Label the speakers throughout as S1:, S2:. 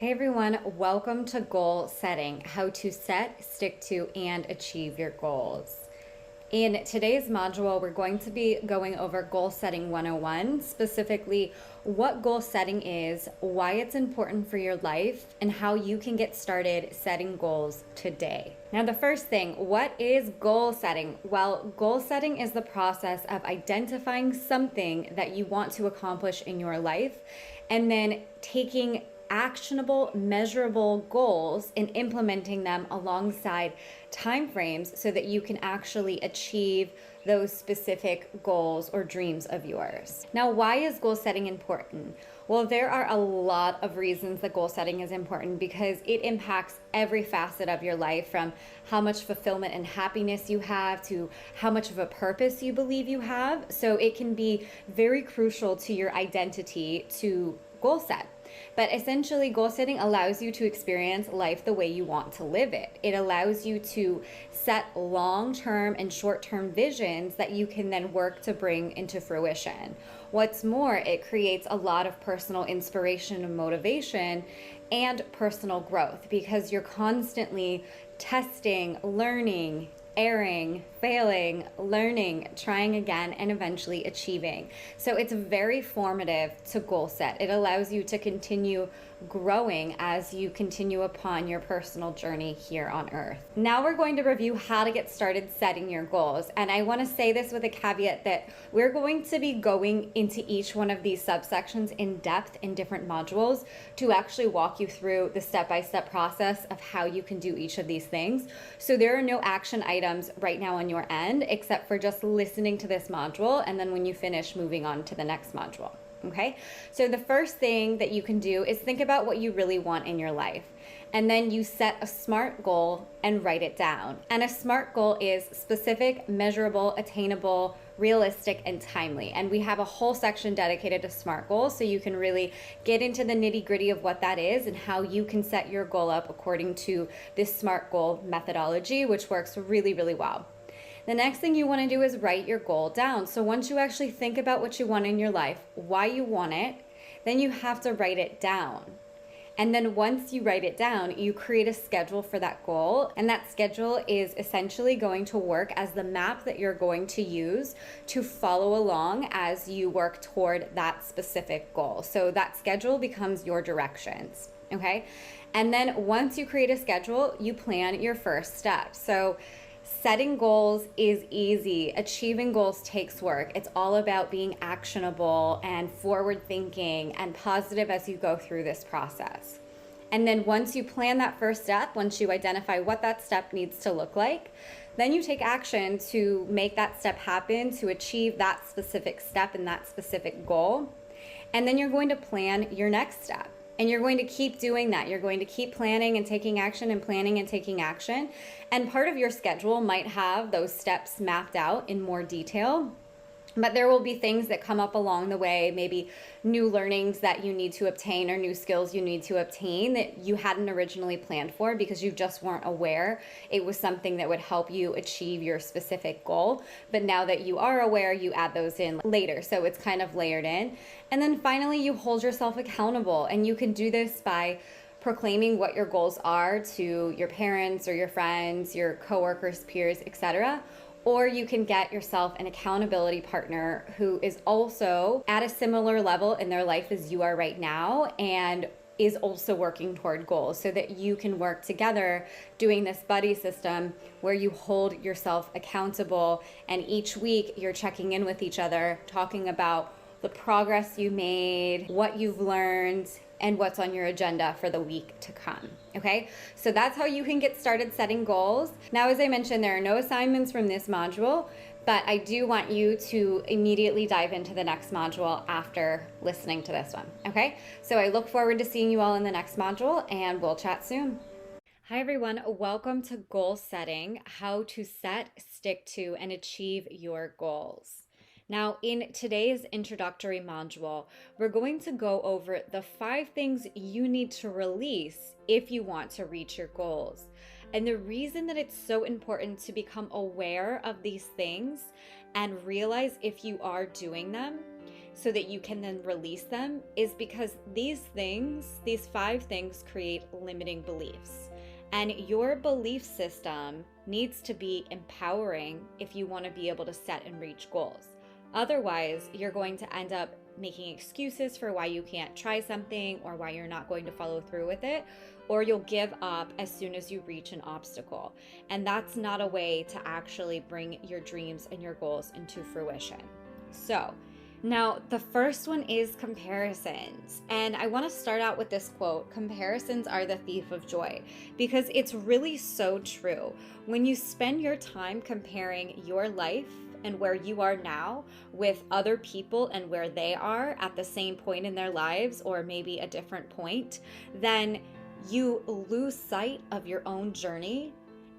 S1: Hey everyone, welcome to Goal Setting, how to set, stick to, and achieve your goals. In today's module, we're going to be going over Goal Setting 101, specifically what goal setting is, why it's important for your life, and how you can get started setting goals today. Now, the first thing, what is goal setting? Well, goal setting is the process of identifying something that you want to accomplish in your life and then taking actionable, measurable goals and implementing them alongside timeframes so that you can actually achieve those specific goals or dreams of yours. Now, why is goal setting important? Well, there are a lot of reasons that goal setting is important because it impacts every facet of your life, from how much fulfillment and happiness you have to how much of a purpose you believe you have. So it can be very crucial to your identity to goal set. But essentially, goal setting allows you to experience life the way you want to live it. It allows you to set long-term and short-term visions that you can then work to bring into fruition. What's more, it creates a lot of personal inspiration and motivation and personal growth because you're constantly testing, learning, erring, failing, learning, trying again, and eventually achieving. So it's very formative to goal set. It allows you to continue growing as you continue upon your personal journey here on earth. Now we're going to review how to get started setting your goals. And I want to say this with a caveat that we're going to be going into each one of these subsections in depth in different modules to actually walk you through the step-by-step process of how you can do each of these things. So there are no action items right now on your end except for just listening to this module and then when you finish, moving on to the next module. Okay, so the first thing that you can do is think about what you really want in your life. And then you set a SMART goal and write it down. And a SMART goal is specific, measurable, attainable, realistic, and timely. And we have a whole section dedicated to SMART goals, so you can really get into the nitty-gritty of what that is and how you can set your goal up according to this SMART goal methodology, which works really, really well. The next thing you want to do is write your goal down. So once you actually think about what you want in your life, why you want it, then you have to write it down. And then once you write it down, you create a schedule for that goal. And that schedule is essentially going to work as the map that you're going to use to follow along as you work toward that specific goal. So that schedule becomes your directions, okay? And then once you create a schedule, you plan your first step. So setting goals is easy. Achieving goals takes work. It's all about being actionable and forward thinking and positive as you go through this process. And then once you plan that first step, once you identify what that step needs to look like, then you take action to make that step happen, to achieve that specific step and that specific goal. And then you're going to plan your next step. And you're going to keep doing that. You're going to keep planning and taking action and planning and taking action. And part of your schedule might have those steps mapped out in more detail. But there will be things that come up along the way, maybe new learnings that you need to obtain or new skills you need to obtain that you hadn't originally planned for because you just weren't aware it was something that would help you achieve your specific goal. But now that you are aware, you add those in later. So it's kind of layered in. And then finally, you hold yourself accountable. And you can do this by proclaiming what your goals are to your parents or your friends, your coworkers, peers, etc. Or you can get yourself an accountability partner who is also at a similar level in their life as you are right now and is also working toward goals so that you can work together doing this buddy system where you hold yourself accountable and each week you're checking in with each other, talking about the progress you made, what you've learned, and what's on your agenda for the week to come, okay? So that's how you can get started setting goals. Now, as I mentioned, there are no assignments from this module, but I do want you to immediately dive into the next module after listening to this one, okay? So I look forward to seeing you all in the next module, and we'll chat soon. Hi everyone, welcome to Goal Setting, how to set, stick to, and achieve your goals. Now, in today's introductory module, we're going to go over the 5 things you need to release if you want to reach your goals. And the reason that it's so important to become aware of these things and realize if you are doing them so that you can then release them is because these 5 things create limiting beliefs. And your belief system needs to be empowering if you want to be able to set and reach goals. Otherwise, you're going to end up making excuses for why you can't try something or why you're not going to follow through with it, or you'll give up as soon as you reach an obstacle. And that's not a way to actually bring your dreams and your goals into fruition. So, now, the first one is comparisons. And I want to start out with this quote: comparisons are the thief of joy, because it's really so true. When you spend your time comparing your life and where you are now with other people and where they are at the same point in their lives, or maybe a different point, then you lose sight of your own journey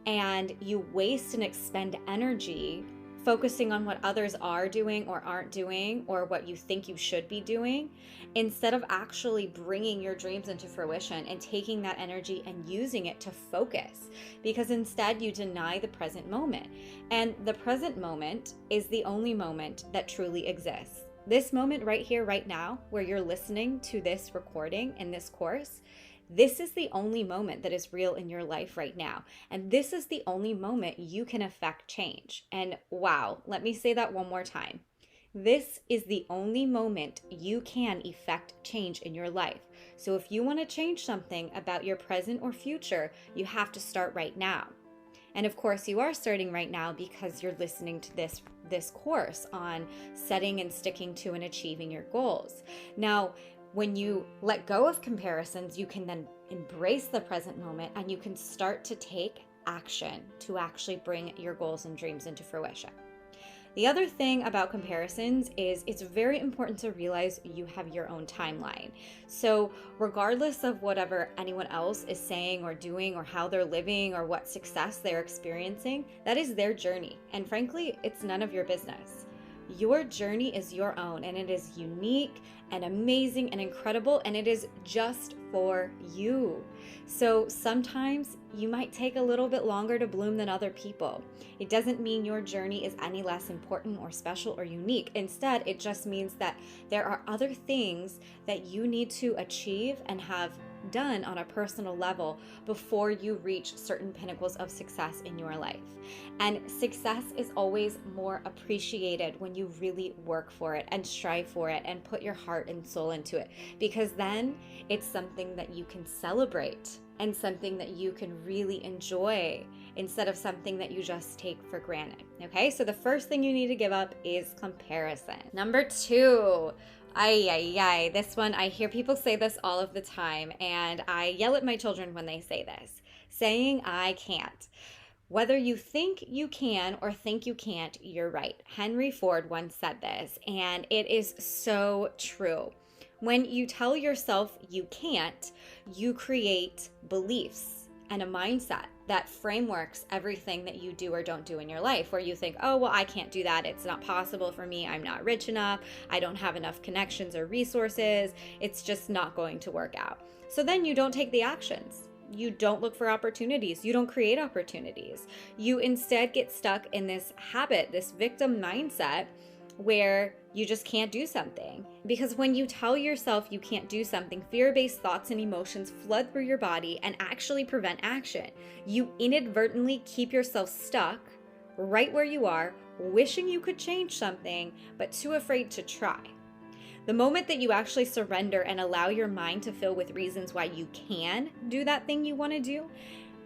S1: and you waste and expend energy focusing on what others are doing or aren't doing, or what you think you should be doing, instead of actually bringing your dreams into fruition and taking that energy and using it to focus. Because instead you deny the present moment. And the present moment is the only moment that truly exists. This moment right here, right now, where you're listening to this recording in this course, this is the only moment that is real in your life right now. And this is the only moment you can affect change. And wow, let me say that one more time. This is the only moment you can effect change in your life. So if you want to change something about your present or future, you have to start right now. And of course, you are starting right now because you're listening to this course on setting and sticking to and achieving your goals. Now, when you let go of comparisons, you can then embrace the present moment and you can start to take action to actually bring your goals and dreams into fruition. The other thing about comparisons is it's very important to realize you have your own timeline. So regardless of whatever anyone else is saying or doing or how they're living or what success they're experiencing, that is their journey. And frankly, it's none of your business. Your journey is your own, and it is unique and amazing and incredible, and it is just for you. So sometimes you might take a little bit longer to bloom than other people. It doesn't mean your journey is any less important or special or unique. Instead, it just means that there are other things that you need to achieve and have done on a personal level before you reach certain pinnacles of success in your life. And success is always more appreciated when you really work for it and strive for it and put your heart and soul into it, because then it's something that you can celebrate and something that you can really enjoy instead of something that you just take for granted. Okay, so the first thing you need to give up is comparison. Number 2, this one, I hear people say this all of the time, and I yell at my children when they say this, saying I can't. Whether you think you can or think you can't, you're right. Henry Ford once said this, and it is so true. When you tell yourself you can't, you create beliefs and a mindset that frameworks everything that you do or don't do in your life, where you think, oh, well, I can't do that. It's not possible for me. I'm not rich enough. I don't have enough connections or resources. It's just not going to work out. So then you don't take the actions. You don't look for opportunities. You don't create opportunities. You instead get stuck in this habit, this victim mindset, where you just can't do something. Because when you tell yourself you can't do something, fear-based thoughts and emotions flood through your body and actually prevent action. You inadvertently keep yourself stuck right where you are, wishing you could change something, but too afraid to try. The moment that you actually surrender and allow your mind to fill with reasons why you can do that thing you want to do,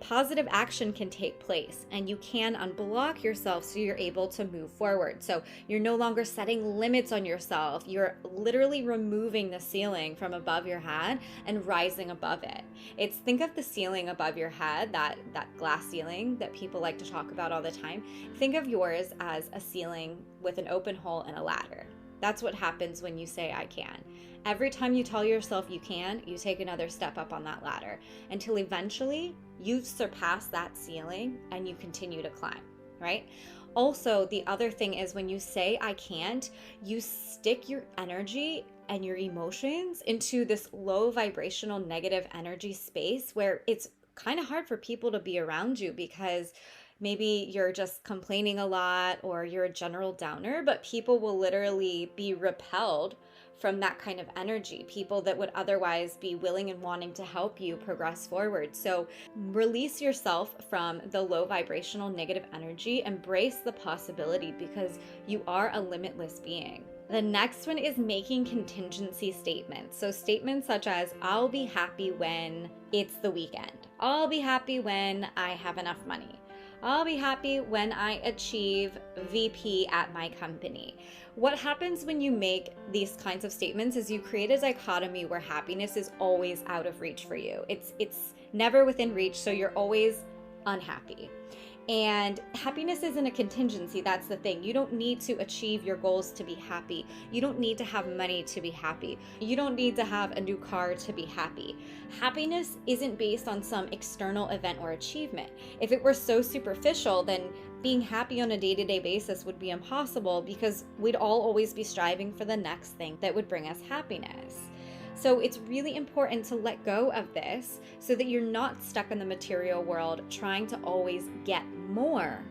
S1: positive action can take place and you can unblock yourself so you're able to move forward. So you're no longer setting limits on yourself. You're literally removing the ceiling from above your head and rising above it. Think of the ceiling above your head, that glass ceiling that people like to talk about all the time. Think of yours as a ceiling with an open hole and a ladder. That's what happens when you say I can. Every time you tell yourself you can, you take another step up on that ladder until eventually you've surpassed that ceiling and you continue to climb, right? Also, the other thing is when you say I can't, you stick your energy and your emotions into this low vibrational negative energy space where it's kind of hard for people to be around you, because maybe you're just complaining a lot or you're a general downer, but people will literally be repelled from that kind of energy, people that would otherwise be willing and wanting to help you progress forward. So release yourself from the low vibrational negative energy, embrace the possibility because you are a limitless being. The next one is making contingency statements. So statements such as, I'll be happy when it's the weekend. I'll be happy when I have enough money. I'll be happy when I achieve VP at my company. What happens when you make these kinds of statements is you create a dichotomy where happiness is always out of reach for you. It's never within reach, so you're always unhappy. And happiness isn't a contingency. That's the thing. You don't need to achieve your goals to be happy. You don't need to have money to be happy. You don't need to have a new car to be happy. Happiness isn't based on some external event or achievement. If it were so superficial, then being happy on a day-to-day basis would be impossible because we'd all always be striving for the next thing that would bring us happiness. So it's really important to let go of this so that you're not stuck in the material world trying to always get more,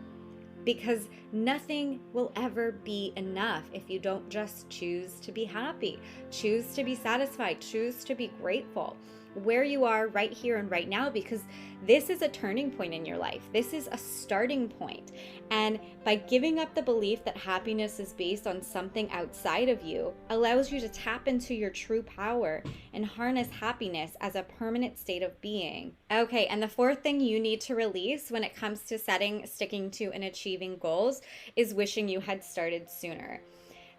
S1: because nothing will ever be enough if you don't just choose to be happy, choose to be satisfied, choose to be grateful where you are right here and right now, because this is a turning point in your life. This is a starting point. And by giving up the belief that happiness is based on something outside of you allows you to tap into your true power and harness happiness as a permanent state of being. Okay, and the fourth thing you need to release when it comes to setting, sticking to, and achieving goals is wishing you had started sooner.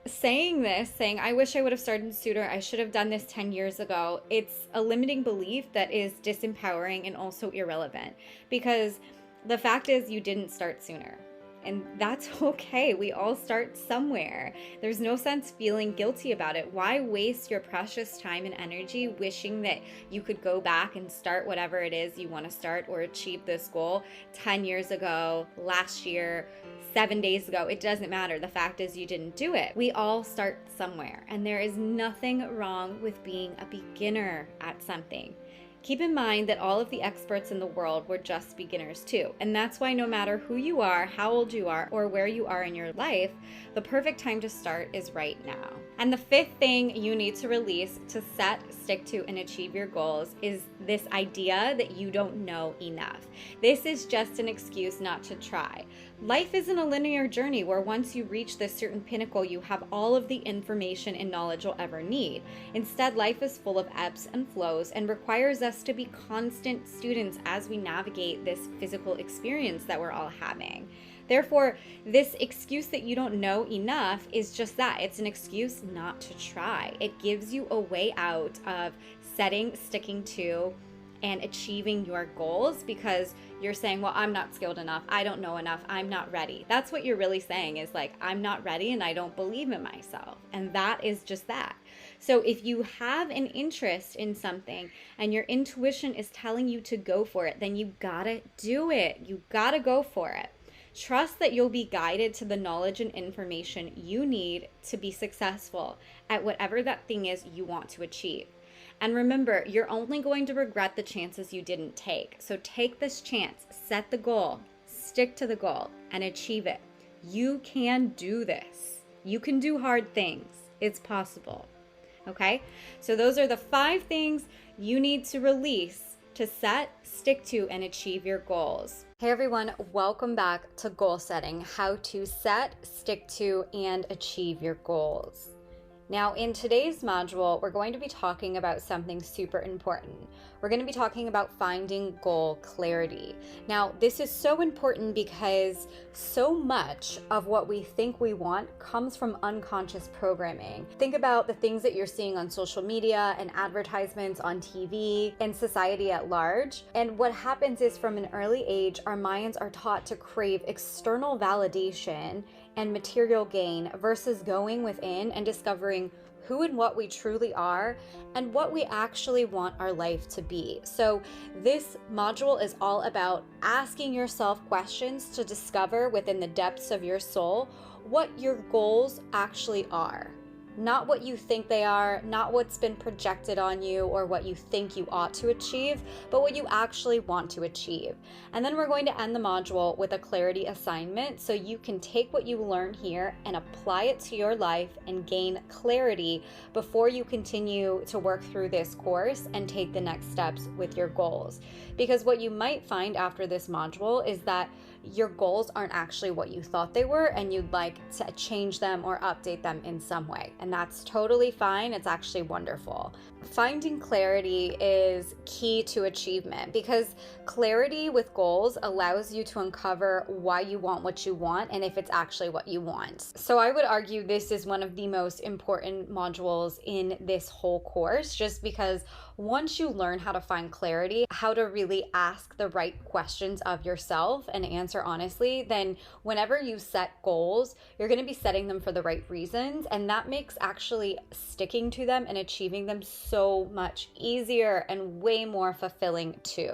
S1: Saying, I wish I would have started sooner, I should have done this 10 years ago, it's a limiting belief that is disempowering and also irrelevant, because the fact is you didn't start sooner. And that's okay. We all start somewhere. There's no sense feeling guilty about it. Why waste your precious time and energy wishing that you could go back and start whatever it is you want to start or achieve this goal 10 years ago, last year, 7 days ago? It doesn't matter. The fact is you didn't do it. We all start somewhere, and there is nothing wrong with being a beginner at something. Keep in mind that all of the experts in the world were just beginners too. And that's why no matter who you are, how old you are, or where you are in your life, the perfect time to start is right now. And the fifth thing you need to release to set, stick to, and achieve your goals is this idea that you don't know enough. This is just an excuse not to try. Life isn't a linear journey where once you reach this certain pinnacle, you have all of the information and knowledge you'll ever need. Instead, life is full of ebbs and flows and requires us to be constant students as we navigate this physical experience that we're all having. Therefore, this excuse that you don't know enough is just that. It's an excuse not to try. It gives you a way out of setting, sticking to, and achieving your goals because you're saying, well, I'm not skilled enough. I don't know enough. I'm not ready. That's what you're really saying is like, I'm not ready and I don't believe in myself. And that is just that. So if you have an interest in something and your intuition is telling you to go for it, then you gotta do it. You gotta go for it. Trust that you'll be guided to the knowledge and information you need to be successful at whatever that thing is you want to achieve. And remember, you're only going to regret the chances you didn't take. So take this chance, set the goal, stick to the goal, and achieve it. You can do this. You can do hard things. It's possible. Okay? So those are the 5 things you need to release to set, stick to, and achieve your goals. Hey everyone, welcome back to Goal Setting, how to set, stick to, and achieve your goals. Now, in today's module, we're going to be talking about something super important. We're going to be talking about finding goal clarity. Now, this is so important because so much of what we think we want comes from unconscious programming. Think about the things that you're seeing on social media and advertisements on TV and society at large. And what happens is from an early age, our minds are taught to crave external validation and material gain versus going within and discovering who and what we truly are and what we actually want our life to be. So this module is all about asking yourself questions to discover within the depths of your soul what your goals actually are. not what you think they are, not what's been projected on you or what you think you ought to achieve, but what you actually want to achieve. And then we're going to end the module with a clarity assignment so you can take what you learn here and apply it to your life and gain clarity before you continue to work through this course and take the next steps with your goals. Because what you might find after this module is that your goals aren't actually what you thought they were, and you'd like to change them or update them in some way. And that's totally fine. It's actually wonderful. Finding clarity is key to achievement because clarity with goals allows you to uncover why you want what you want and if it's actually what you want. So I would argue this is one of the most important modules in this whole course, just because once you learn how to find clarity, how to really ask the right questions of yourself and answer honestly, then whenever you set goals, you're going to be setting them for the right reasons. And that makes actually sticking to them and achieving them so much easier and way more fulfilling too.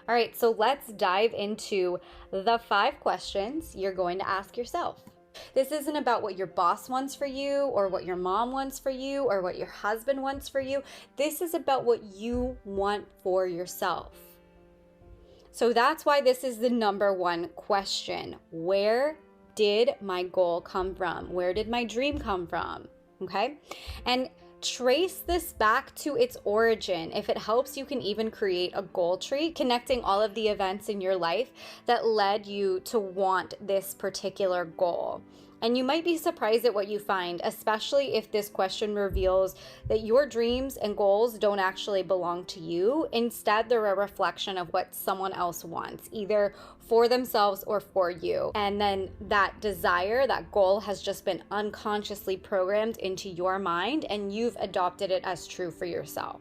S1: All right, so let's dive into the 5 questions you're going to ask yourself. This isn't about what your boss wants for you or what your mom wants for you or what your husband wants for you. This is about what you want for yourself. So that's why this is the number 1 question. Where did my goal come from? Where did my dream come from? Okay? And trace this back to its origin. If it helps, you can even create a goal tree connecting all of the events in your life that led you to want this particular goal. And you might be surprised at what you find, especially if this question reveals that your dreams and goals don't actually belong to you. Instead, they're a reflection of what someone else wants, either for themselves or for you. And then that desire, that goal has just been unconsciously programmed into your mind, and you've adopted it as true for yourself.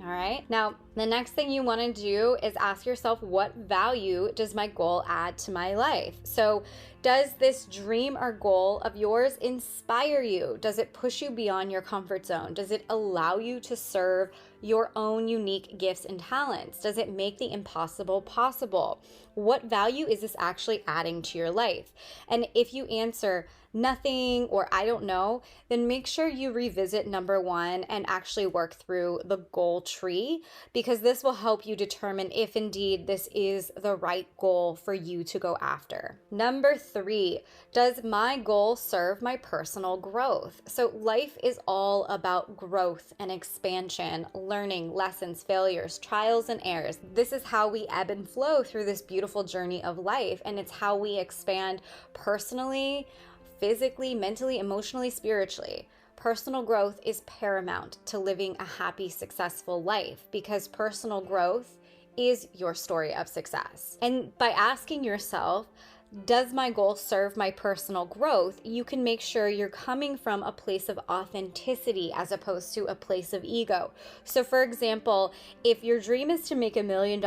S1: All right. Now, the next thing you want to do is ask yourself, what value does my goal add to my life? So does this dream or goal of yours inspire you? Does it push you beyond your comfort zone? Does it allow you to serve your own unique gifts and talents? Does it make the impossible possible? What value is this actually adding to your life? And if you answer nothing or I don't know, then make sure you revisit number 1 and actually work through the goal tree, because this will help you determine if indeed this is the right goal for you to go after. Number 3, does my goal serve my personal growth? So life is all about growth and expansion, learning, lessons, failures, trials, and errors. This is how we ebb and flow through this beautiful journey of life, and it's how we expand personally, physically, mentally, emotionally, spiritually. Personal growth is paramount to living a happy, successful life, because personal growth is your story of success. And by asking yourself, does my goal serve my personal growth? You can make sure you're coming from a place of authenticity as opposed to a place of ego. So for example, if your dream is to make $1 million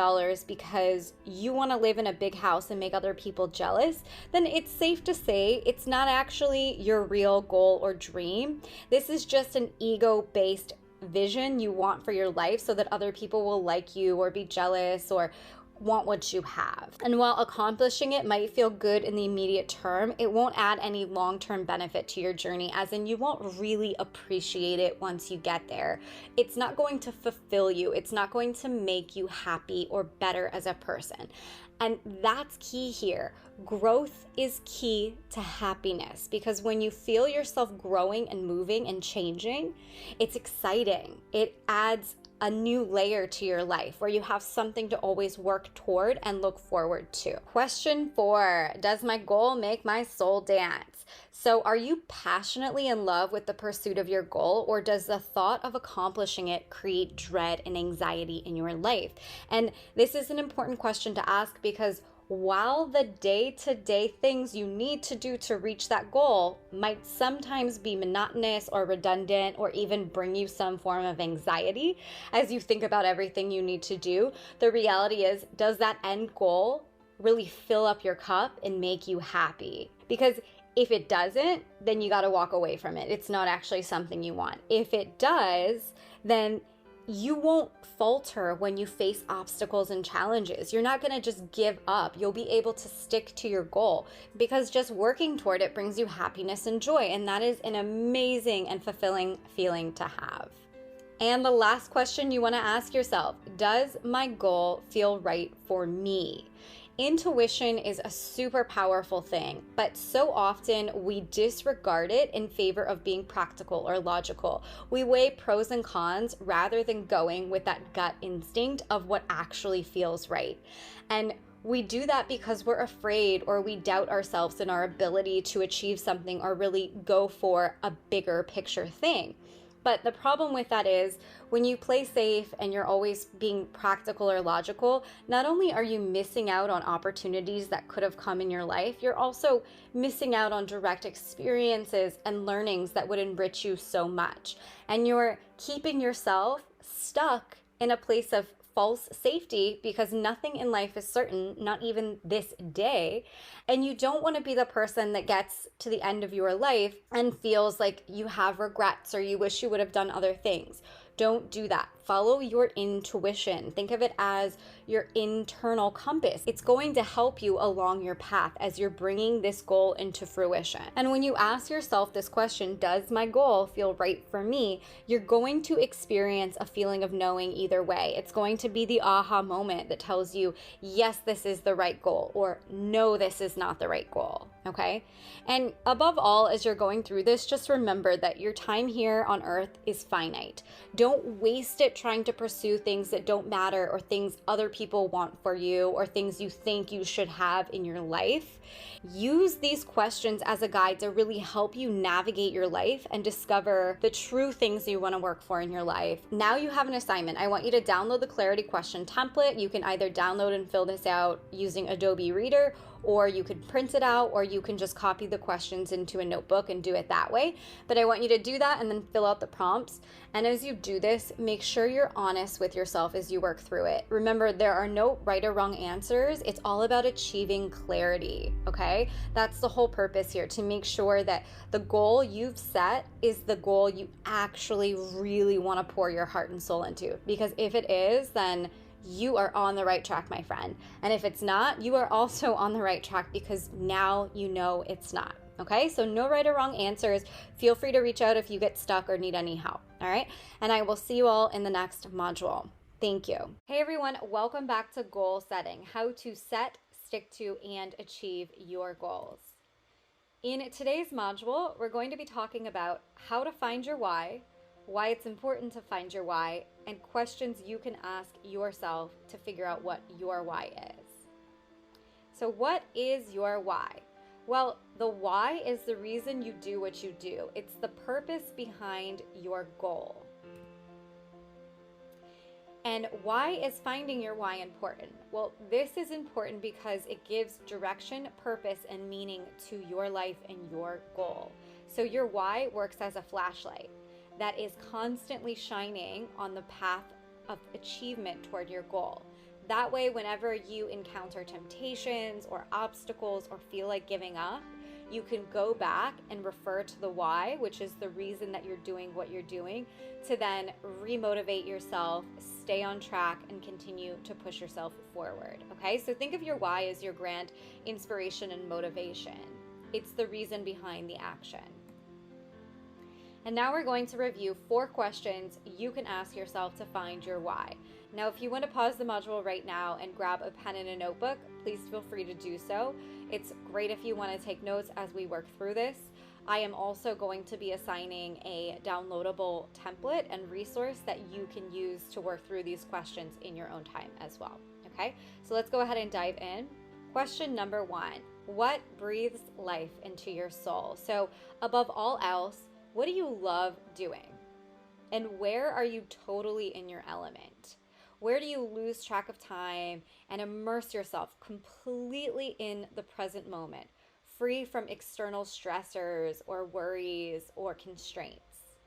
S1: because you want to live in a big house and make other people jealous, then it's safe to say it's not actually your real goal or dream. This is just an ego-based vision you want for your life so that other people will like you or be jealous or want what you have. And while accomplishing it might feel good in the immediate term, it won't add any long-term benefit to your journey, as in you won't really appreciate it once you get there. It's not going to fulfill you. It's not going to make you happy or better as a person. And that's key here. Growth is key to happiness, because when you feel yourself growing and moving and changing, it's exciting. It adds a new layer to your life where you have something to always work toward and look forward to. Question 4, does my goal make my soul dance? So are you passionately in love with the pursuit of your goal, or does the thought of accomplishing it create dread and anxiety in your life? And this is an important question to ask, because while the day-to-day things you need to do to reach that goal might sometimes be monotonous or redundant or even bring you some form of anxiety as you think about everything you need to do, the reality is, does that end goal really fill up your cup and make you happy? Because if it doesn't, then you got to walk away from it. It's not actually something you want. If it does, then you won't falter when you face obstacles and challenges. You're not going to just give up. You'll be able to stick to your goal because just working toward it brings you happiness and joy. And that is an amazing and fulfilling feeling to have. And the last question you want to ask yourself, does my goal feel right for me? Intuition is a super powerful thing, but so often we disregard it in favor of being practical or logical. We weigh pros and cons rather than going with that gut instinct of what actually feels right. And we do that because we're afraid or we doubt ourselves in our ability to achieve something or really go for a bigger picture thing. But the problem with that is when you play safe and you're always being practical or logical, not only are you missing out on opportunities that could have come in your life, you're also missing out on direct experiences and learnings that would enrich you so much. And you're keeping yourself stuck in a place of false safety because nothing in life is certain, not even this day. And you don't want to be the person that gets to the end of your life and feels like you have regrets or you wish you would have done other things. Don't do that. Follow your intuition. Think of it as your internal compass. It's going to help you along your path as you're bringing this goal into fruition. And when you ask yourself this question, does my goal feel right for me? You're going to experience a feeling of knowing either way. It's going to be the aha moment that tells you, yes, this is the right goal, or no, this is not the right goal. Okay? And above all, as you're going through this, just remember that your time here on earth is finite. Don't waste it trying to pursue things that don't matter or things other people want for you or things you think you should have in your life. Use these questions as a guide to really help you navigate your life and discover the true things you want to work for in your life. Now you have an assignment. I want you to download the Clarity Question template. You can either download and fill this out using Adobe Reader, or you could print it out, or you can just copy the questions into a notebook and do it that way. But I want you to do that and then fill out the prompts. And as you do this, make sure you're honest with yourself as you work through it. Remember, there are no right or wrong answers. It's all about achieving clarity, okay? That's the whole purpose here, to make sure that the goal you've set is the goal you actually really want to pour your heart and soul into. Because if it is, then you are on the right track, my friend. And if it's not, you are also on the right track because now you know it's not. Okay, so no right or wrong answers. Feel free to reach out if you get stuck or need any help. All right, and I will see you all in the next module. Thank you. Hey everyone, welcome back to Goal Setting, how to set, stick to, and achieve your goals. In today's module, we're going to be talking about how to find your why it's important to find your why, and questions you can ask yourself to figure out what your why is. So what is your why? Well, the why is the reason you do what you do. It's the purpose behind your goal. And why is finding your why important? Well, this is important because it gives direction, purpose, and meaning to your life and your goal. So your why works as a flashlight that is constantly shining on the path of achievement toward your goal. That way, whenever you encounter temptations or obstacles or feel like giving up, you can go back and refer to the why, which is the reason that you're doing what you're doing, to then remotivate yourself, stay on track, and continue to push yourself forward. Okay, so think of your why as your grand inspiration and motivation. It's the reason behind the action. And now we're going to review 4 questions you can ask yourself to find your why. Now, if you want to pause the module right now and grab a pen and a notebook, please feel free to do so. It's great if you want to take notes as we work through this. I am also going to be assigning a downloadable template and resource that you can use to work through these questions in your own time as well. Okay, so let's go ahead and dive in. Question number 1, what breathes life into your soul? So above all else, what do you love doing? And where are you totally in your element? Where do you lose track of time and immerse yourself completely in the present moment, free from external stressors or worries or constraints?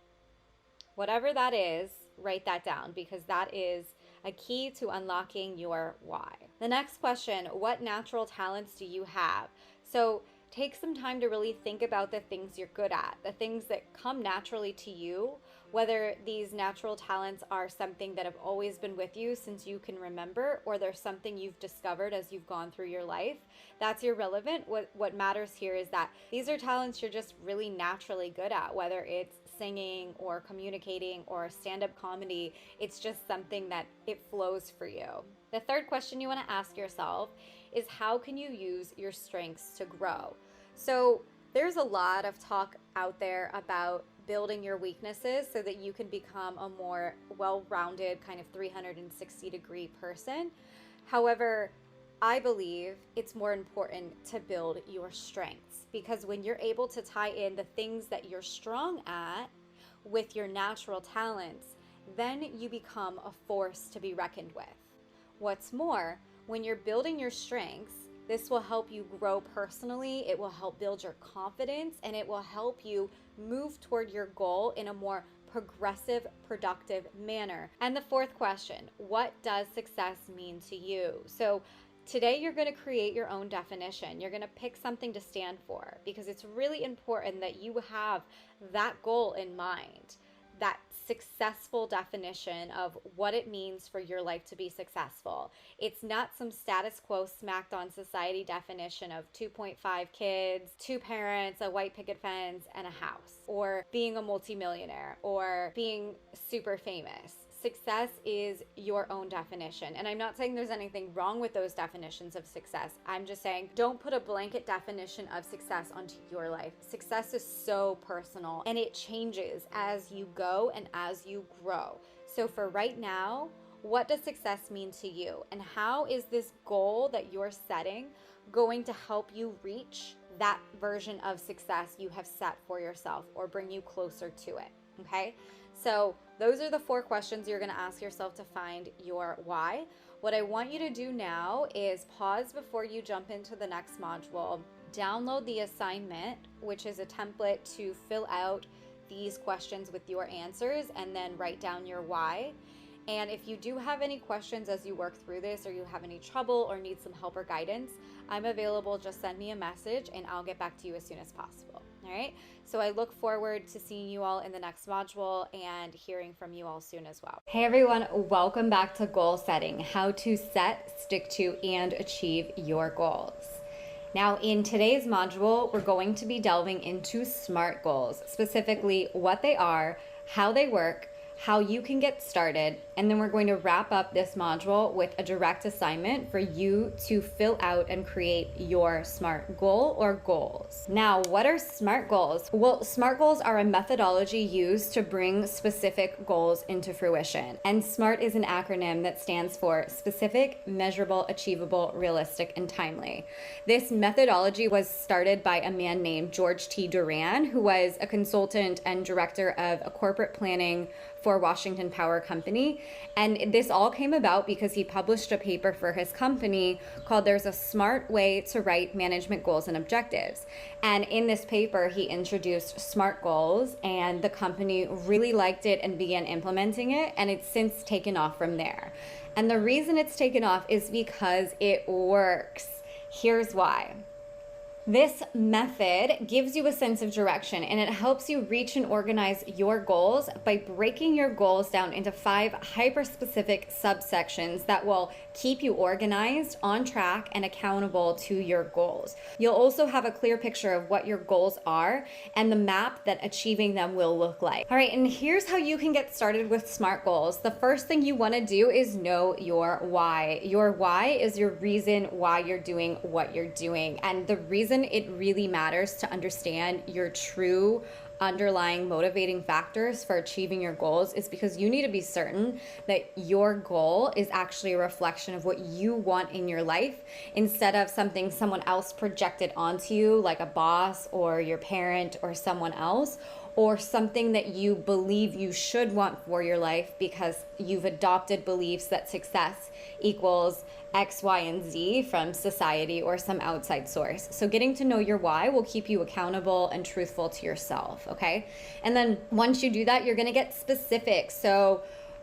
S1: Whatever that is, write that down because that is a key to unlocking your why. The next question, what natural talents do you have? So take some time to really think about the things you're good at, the things that come naturally to you, whether these natural talents are something that have always been with you since you can remember, or they're something you've discovered as you've gone through your life, that's irrelevant. What matters here is that these are talents you're just really naturally good at, whether it's singing or communicating or stand-up comedy. It's just something that it flows for you. The third question you want to ask yourself is, how can you use your strengths to grow? So there's a lot of talk out there about building your weaknesses so that you can become a more well-rounded kind of 360-degree person. However, I believe it's more important to build your strengths, because when you're able to tie in the things that you're strong at with your natural talents, then you become a force to be reckoned with. What's more, when you're building your strengths, this will help you grow personally, it will help build your confidence, and it will help you move toward your goal in a more progressive, productive manner. And the fourth question, what does success mean to you? So today you're going to create your own definition. You're going to pick something to stand for, because it's really important that you have that goal in mind, that successful definition of what it means for your life to be successful. It's not some status quo smacked on society definition of 2.5 kids, 2 parents, a white picket fence, and a house, or being a multimillionaire, or being super famous. Success is your own definition. And I'm not saying there's anything wrong with those definitions of success. I'm just saying, don't put a blanket definition of success onto your life. Success is so personal, and it changes as you go and as you grow. So for right now, what does success mean to you? And how is this goal that you're setting going to help you reach that version of success you have set for yourself, or bring you closer to it? Okay, so those are the 4 questions you're going to ask yourself to find your why. What I want you to do now is pause before you jump into the next module. Download the assignment, which is a template to fill out these questions with your answers, and then write down your why. And if you do have any questions as you work through this, or you have any trouble or need some help or guidance, I'm available. Just send me a message and I'll get back to you as soon as possible. All right. So I look forward to seeing you all in the next module and hearing from you all soon as well. Hey everyone, welcome back to Goal Setting, how to set, stick to, and achieve your goals. Now, in today's module, we're going to be delving into SMART goals, specifically what they are, how they work, how you can get started, and then we're going to wrap up this module with a direct assignment for you to fill out and create your SMART goal or goals. Now, what are SMART goals? Well, SMART goals are a methodology used to bring specific goals into fruition. And SMART is an acronym that stands for specific, measurable, achievable, realistic, and timely. This methodology was started by a man named George T. Duran, who was a consultant and director of corporate planning for Washington Power Company. And this all came about because he published a paper for his company called "There's a Smart Way to Write Management Goals and Objectives." And in this paper, he introduced SMART goals, and the company really liked it and began implementing it. And it's since taken off from there. And the reason it's taken off is because it works. Here's why. This method gives you a sense of direction, and it helps you reach and organize your goals by breaking your goals down into 5 hyper-specific subsections that will keep you organized, on track, and accountable to your goals. You'll also have a clear picture of what your goals are and the map that achieving them will look like. All right, and here's how you can get started with SMART goals. The first thing you want to do is know your why. Your why is your reason why you're doing what you're doing, and the reason it really matters to understand your true underlying motivating factors for achieving your goals is because you need to be certain that your goal is actually a reflection of what you want in your life, instead of something someone else projected onto you, like a boss or your parent or someone else, or something that you believe you should want for your life because you've adopted beliefs that success equals X, Y, and Z from society or some outside source. So getting to know your why will keep you accountable and truthful to yourself, okay? And then once you do that, you're gonna get specific. So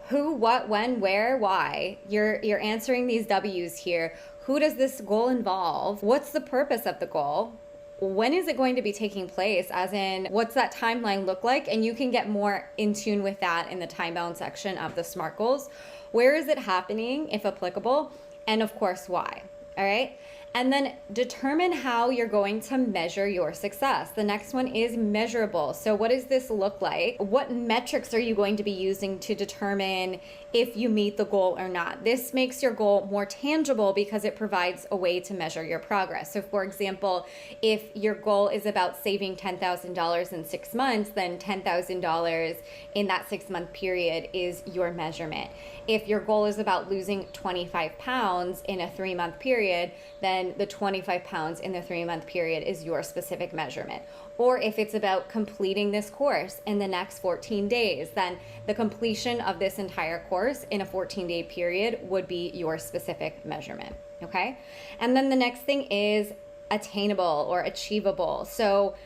S1: who, what, when, where, why. You're answering these W's here. Who does this goal involve? What's the purpose of the goal? when is it going to be taking place? As in, what's that timeline look like? And you can get more in tune with that in the time bound section of the SMART goals. Where is it happening, if applicable? And of course, why? All right. And then determine how you're going to measure your success. The next one is measurable. So what does this look like? What metrics are you going to be using to determine if you meet the goal or not? This makes your goal more tangible because it provides a way to measure your progress. So for example, if your goal is about saving $10,000 in 6 months, then $10,000 in that 6-month period is your measurement. If your goal is about losing 25 pounds in a 3-month period, then the 25 pounds in the 3-month period is your specific measurement. Or if it's about completing this course in the next 14 days, then the completion of this entire course in a 14-day period would be your specific measurement, okay? And then the next thing is attainable or achievable. So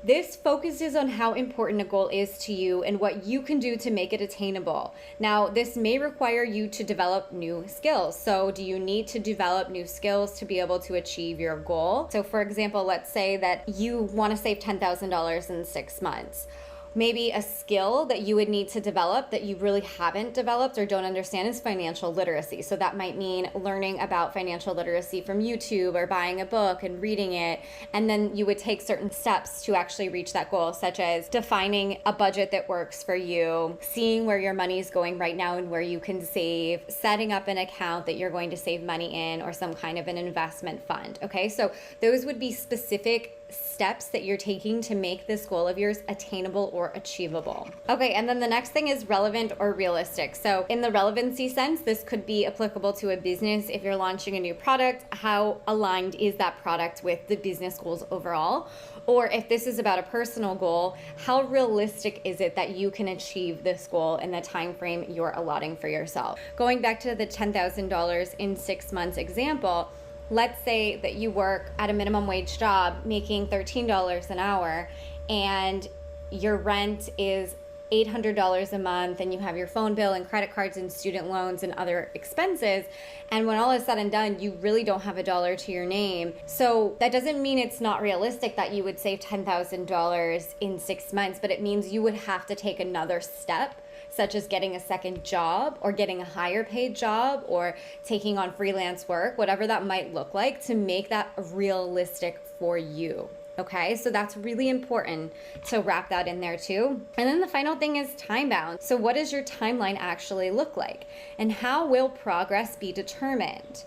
S1: this focuses on how important a goal is to you and what you can do to make it attainable. Now, this may require you to develop new skills. So do you need to develop new skills to be able to achieve your goal? So for example, let's say that you want to save $10,000 in 6 months. Maybe a skill that you would need to develop that you really haven't developed or don't understand is financial literacy. So that might mean learning about financial literacy from YouTube or buying a book and reading it. And then you would take certain steps to actually reach that goal, such as defining a budget that works for you, seeing where your money is going right now and where you can save, setting up an account that you're going to save money in, or some kind of an investment fund. Okay, so those would be specific steps that you're taking to make this goal of yours attainable or achievable. Okay, and then the next thing is relevant or realistic. So in the relevancy sense, this could be applicable to a business. If you're launching a new product, how aligned is that product with the business goals overall? Or if this is about a personal goal, how realistic is it that you can achieve this goal in the time frame you're allotting for yourself? Going back to the $10,000 in 6 months example, let's say that you work at a minimum wage job making $13 an hour and your rent is $800 a month and you have your phone bill and credit cards and student loans and other expenses. And when all is said and done, you really don't have a dollar to your name. So that doesn't mean it's not realistic that you would save $10,000 in 6 months, but it means you would have to take another step, such as getting a second job or getting a higher paid job or taking on freelance work, whatever that might look like, to make that realistic for you. Okay, so that's really important to wrap that in there too. And then the final thing is time bound. So what does your timeline actually look like? And how will progress be determined?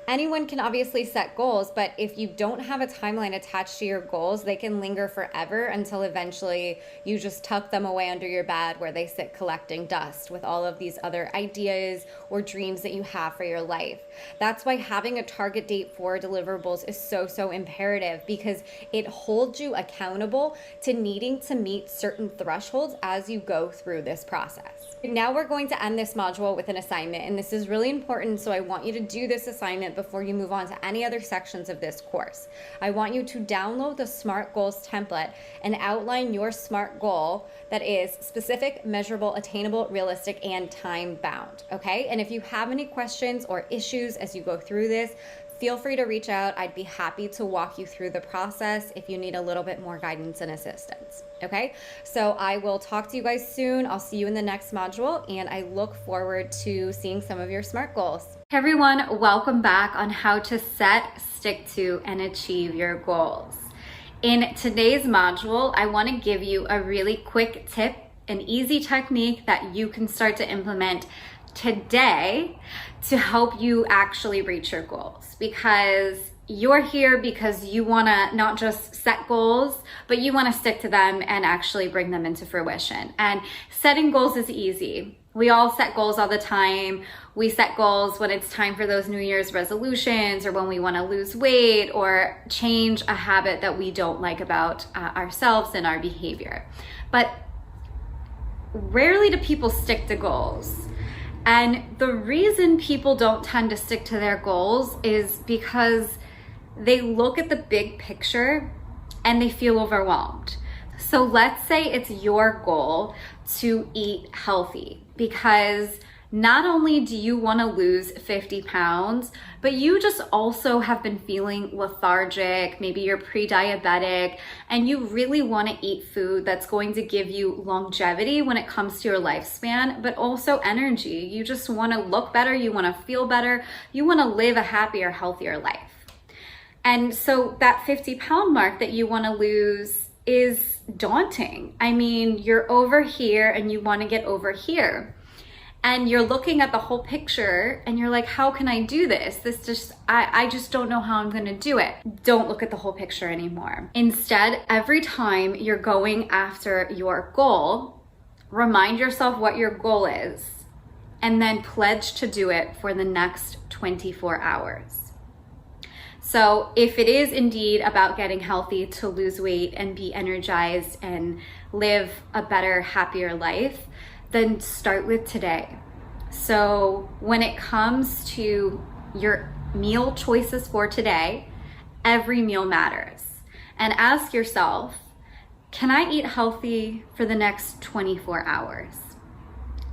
S1: Anyone can obviously set goals, but if you don't have a timeline attached to your goals, they can linger forever until eventually you just tuck them away under your bed where they sit collecting dust with all of these other ideas or dreams that you have for your life. That's why having a target date for deliverables is so imperative, because it holds you accountable to needing to meet certain thresholds as you go through this process. Now we're going to end this module with an assignment, and this is really important, so I want you to do this assignment before you move on to any other sections of this course. I want you to download the SMART Goals template and outline your SMART goal that is specific, measurable, attainable, realistic, and time bound, okay? And if you have any questions or issues as you go through this, feel free to reach out. I'd be happy to walk you through the process if you need a little bit more guidance and assistance. Okay, so I will talk to you guys soon. I'll see you in the next module, and I look forward to seeing some of your SMART goals. Hey everyone, welcome back on how to set, stick to, and achieve your goals. In today's module, I want to give you a really quick tip, an easy technique that you can start to implement today to help you actually reach your goals, because you're here because you want to not just set goals, but you want to stick to them and actually bring them into fruition. And setting goals is easy. We all set goals all the time. We set goals when it's time for those New Year's resolutions, or when we want to lose weight or change a habit that we don't like about ourselves and our behavior. But rarely do people stick to goals. And the reason people don't tend to stick to their goals is because they look at the big picture and they feel overwhelmed. So let's say it's your goal to eat healthy, because not only do you want to lose 50 pounds, but you just also have been feeling lethargic, maybe you're pre-diabetic, and you really want to eat food that's going to give you longevity when it comes to your lifespan, but also energy. You just want to look better, you want to feel better, you want to live a happier, healthier life. And so that 50-pound mark that you want to lose is daunting. I mean, you're over here and you want to get over here. And you're looking at the whole picture and you're like, how can I do this? I just don't know how I'm gonna do it. Don't look at the whole picture anymore. Instead, every time you're going after your goal, remind yourself what your goal is and then pledge to do it for the next 24 hours. So if it is indeed about getting healthy to lose weight and be energized and live a better, happier life, then start with today. So when it comes to your meal choices for today, every meal matters. And ask yourself, can I eat healthy for the next 24 hours?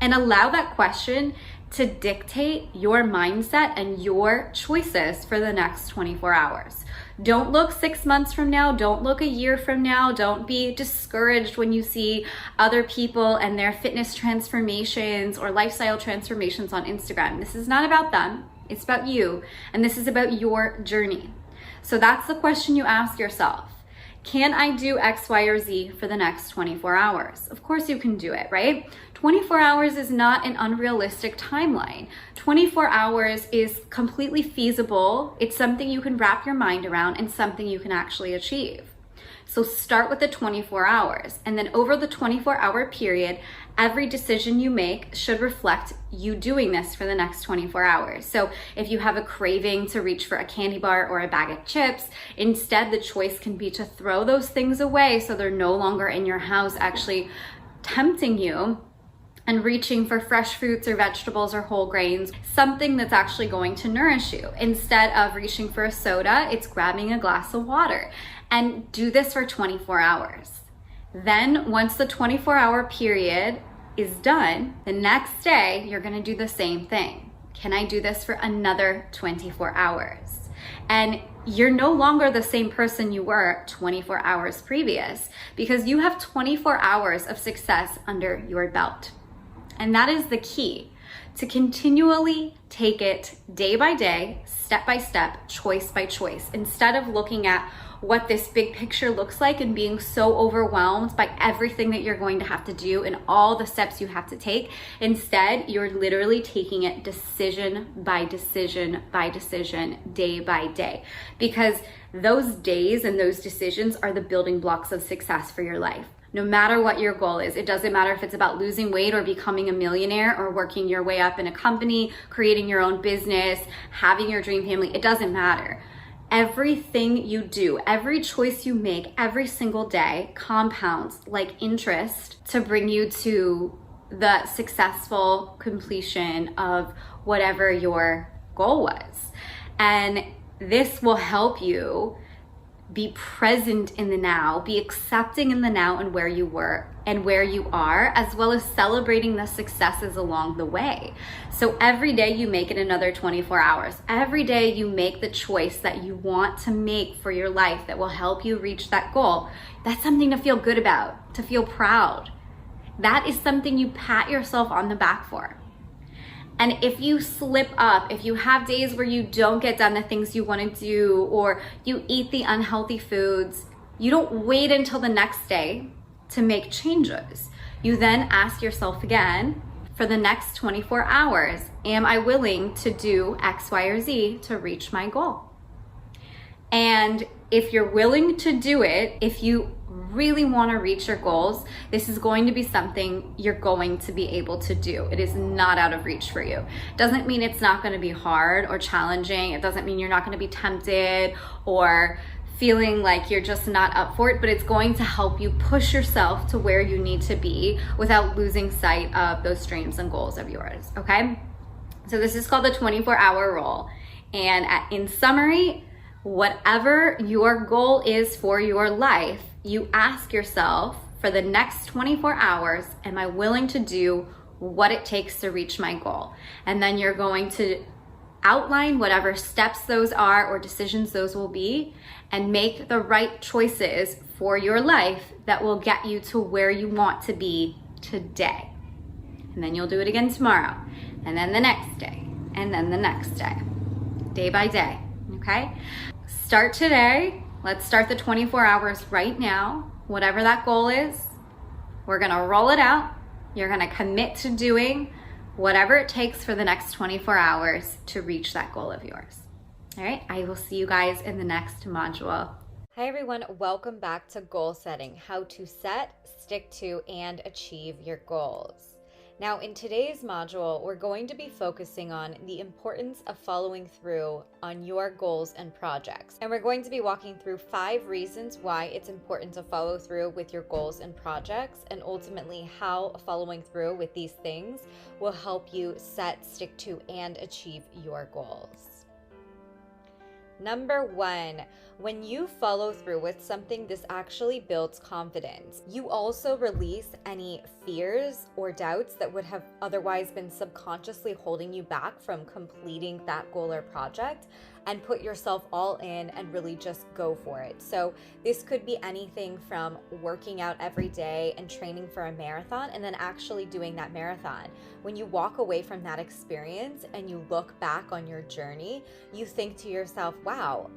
S1: And allow that question to dictate your mindset and your choices for the next 24 hours. Don't look 6 months from now, don't look a year from now, don't be discouraged when you see other people and their fitness transformations or lifestyle transformations on Instagram. This is not about them, it's about you, and this is about your journey. So that's the question you ask yourself. Can I do X, Y, or Z for the next 24 hours? Of course you can do it, right? 24 hours is not an unrealistic timeline. 24 hours is completely feasible. It's something you can wrap your mind around and something you can actually achieve. So start with the 24 hours, and then over the 24-hour period, every decision you make should reflect you doing this for the next 24 hours. So if you have a craving to reach for a candy bar or a bag of chips, instead the choice can be to throw those things away so they're no longer in your house actually tempting you, and reaching for fresh fruits or vegetables or whole grains, something that's actually going to nourish you. Instead of reaching for a soda, it's grabbing a glass of water. And do this for 24 hours. Then once the 24-hour period is done, the next day you're gonna do the same thing. Can I do this for another 24 hours? And you're no longer the same person you were 24 hours previous, because you have 24 hours of success under your belt. And that is the key, to continually take it day by day, step by step, choice by choice, instead of looking at what this big picture looks like and being so overwhelmed by everything that you're going to have to do and all the steps you have to take. Instead, you're literally taking it decision by decision by decision, day by day, because those days and those decisions are the building blocks of success for your life. No matter what your goal is, it doesn't matter if it's about losing weight or becoming a millionaire or working your way up in a company, creating your own business, having your dream family, it doesn't matter. Everything you do, every choice you make every single day compounds like interest to bring you to the successful completion of whatever your goal was. And this will help you be present in the now, be accepting in the now and where you were and where you are, as well as celebrating the successes along the way. So every day you make it another 24 hours. Every day you make the choice that you want to make for your life that will help you reach that goal. That's something to feel good about, to feel proud. That is something you pat yourself on the back for. And if you slip up, if you have days where you don't get done the things you want to do, or you eat the unhealthy foods, you don't wait until the next day to make changes. You then ask yourself again, for the next 24 hours, am I willing to do X, Y, or Z to reach my goal? And if you're willing to do it, if you really want to reach your goals, this is going to be something you're going to be able to do. It is not out of reach for you. Doesn't mean it's not going to be hard or challenging. It doesn't mean you're not going to be tempted or feeling like you're just not up for it, but it's going to help you push yourself to where you need to be without losing sight of those dreams and goals of yours, okay? So this is called the 24-hour rule. And in summary, whatever your goal is for your life, you ask yourself, for the next 24 hours, am I willing to do what it takes to reach my goal. And then you're going to outline whatever steps those are or decisions those will be, and make the right choices for your life that will get you to where you want to be today. And then you'll do it again tomorrow, and then the next day, and then the next day by day, okay? Start today. Let's start the 24 hours right now. Whatever that goal is, we're gonna roll it out. You're gonna commit to doing whatever it takes for the next 24 hours to reach that goal of yours. All right, I will see you guys in the next module. Hi everyone, welcome back to goal setting, how to set, stick to, and achieve your goals. Now in today's module, we're going to be focusing on the importance of following through on your goals and projects. And we're going to be walking through 5 reasons why it's important to follow through with your goals and projects, and ultimately how following through with these things will help you set, stick to, and achieve your goals. Number 1, when you follow through with something, this actually builds confidence. You also release any fears or doubts that would have otherwise been subconsciously holding you back from completing that goal or project, and put yourself all in and really just go for it. So this could be anything from working out every day and training for a marathon and then actually doing that marathon. When you walk away from that experience and you look back on your journey, you think to yourself, wow,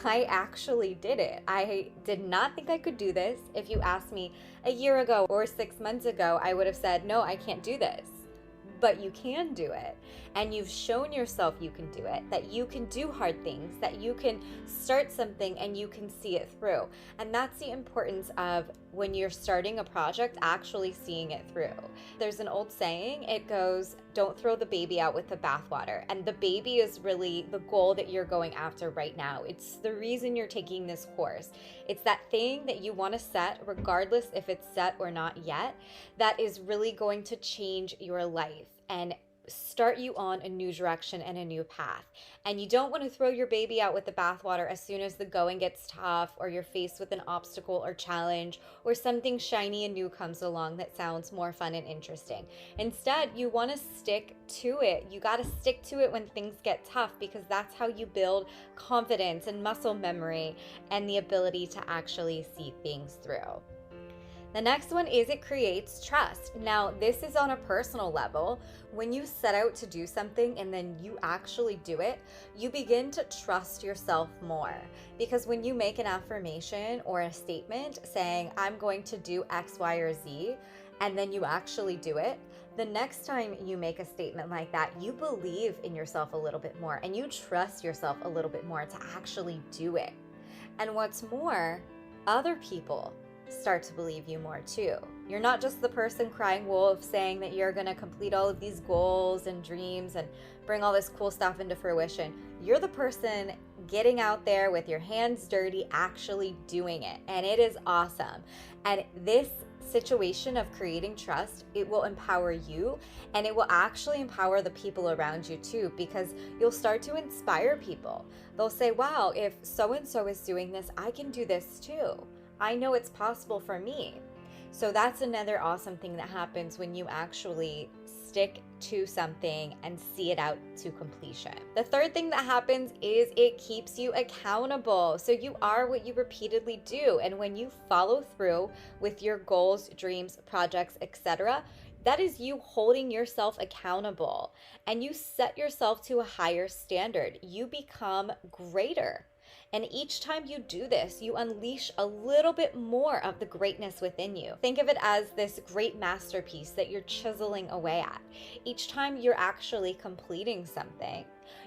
S1: I actually did it. I did not think I could do this. If you asked me a year ago or 6 months ago, I would have said, no, I can't do this. But you can do it, and you've shown yourself you can do it, that you can do hard things, that you can start something and you can see it through. And that's the importance of, when you're starting a project, actually seeing it through. There's an old saying, it goes, don't throw the baby out with the bathwater. And the baby is really the goal that you're going after right now. It's the reason you're taking this course. It's that thing that you want to set, regardless if it's set or not yet, that is really going to change your life and start you on a new direction and a new path. And you don't want to throw your baby out with the bathwater as soon as the going gets tough, or you're faced with an obstacle or challenge, or something shiny and new comes along that sounds more fun and interesting. Instead, you want to stick to it. You got to stick to it when things get tough, because that's how you build confidence and muscle memory and the ability to actually see things through. The next one is, it creates trust. Now, this is on a personal level. When you set out to do something and then you actually do it, you begin to trust yourself more. Because when you make an affirmation or a statement saying, I'm going to do X, Y, or Z, and then you actually do it, the next time you make a statement like that, you believe in yourself a little bit more and you trust yourself a little bit more to actually do it. And what's more, other people start to believe you more too. You're not just the person crying wolf saying that you're going to complete all of these goals and dreams and bring all this cool stuff into fruition. You're the person getting out there with your hands dirty, actually doing it. And it is awesome. And this situation of creating trust, it will empower you, and it will actually empower the people around you too, because you'll start to inspire people. They'll say, wow, if so-and-so is doing this, I can do this too. I know it's possible for me. So that's another awesome thing that happens when you actually stick to something and see it out to completion. The third thing that happens is it keeps you accountable. So you are what you repeatedly do. And when you follow through with your goals, dreams, projects, etc., that is you holding yourself accountable, and you set yourself to a higher standard. You become greater. And each time you do this, you unleash a little bit more of the greatness within you. Think of it as this great masterpiece that you're chiseling away at. Each time you're actually completing something,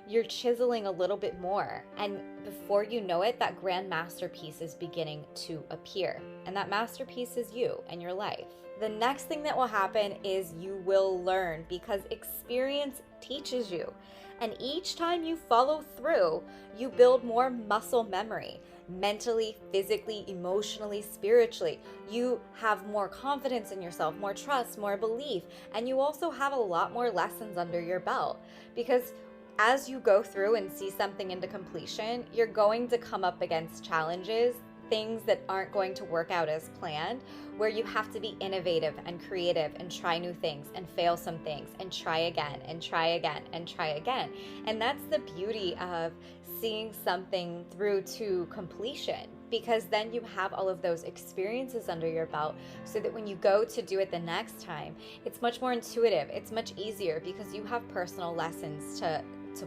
S1: you're chiseling a little bit more. And before you know it, that grand masterpiece is beginning to appear. And that masterpiece is you and your life. The next thing that will happen is you will learn, because experience teaches you. And each time you follow through, you build more muscle memory, mentally, physically, emotionally, spiritually. You have more confidence in yourself, more trust, more belief, and you also have a lot more lessons under your belt, because as you go through and see something into completion, you're going to come up against challenges things that aren't going to work out as planned, where you have to be innovative and creative and try new things and fail some things and try again and try again and try again. And that's the beauty of seeing something through to completion, because then you have all of those experiences under your belt so that when you go to do it the next time, it's much more intuitive, it's much easier, because you have personal lessons to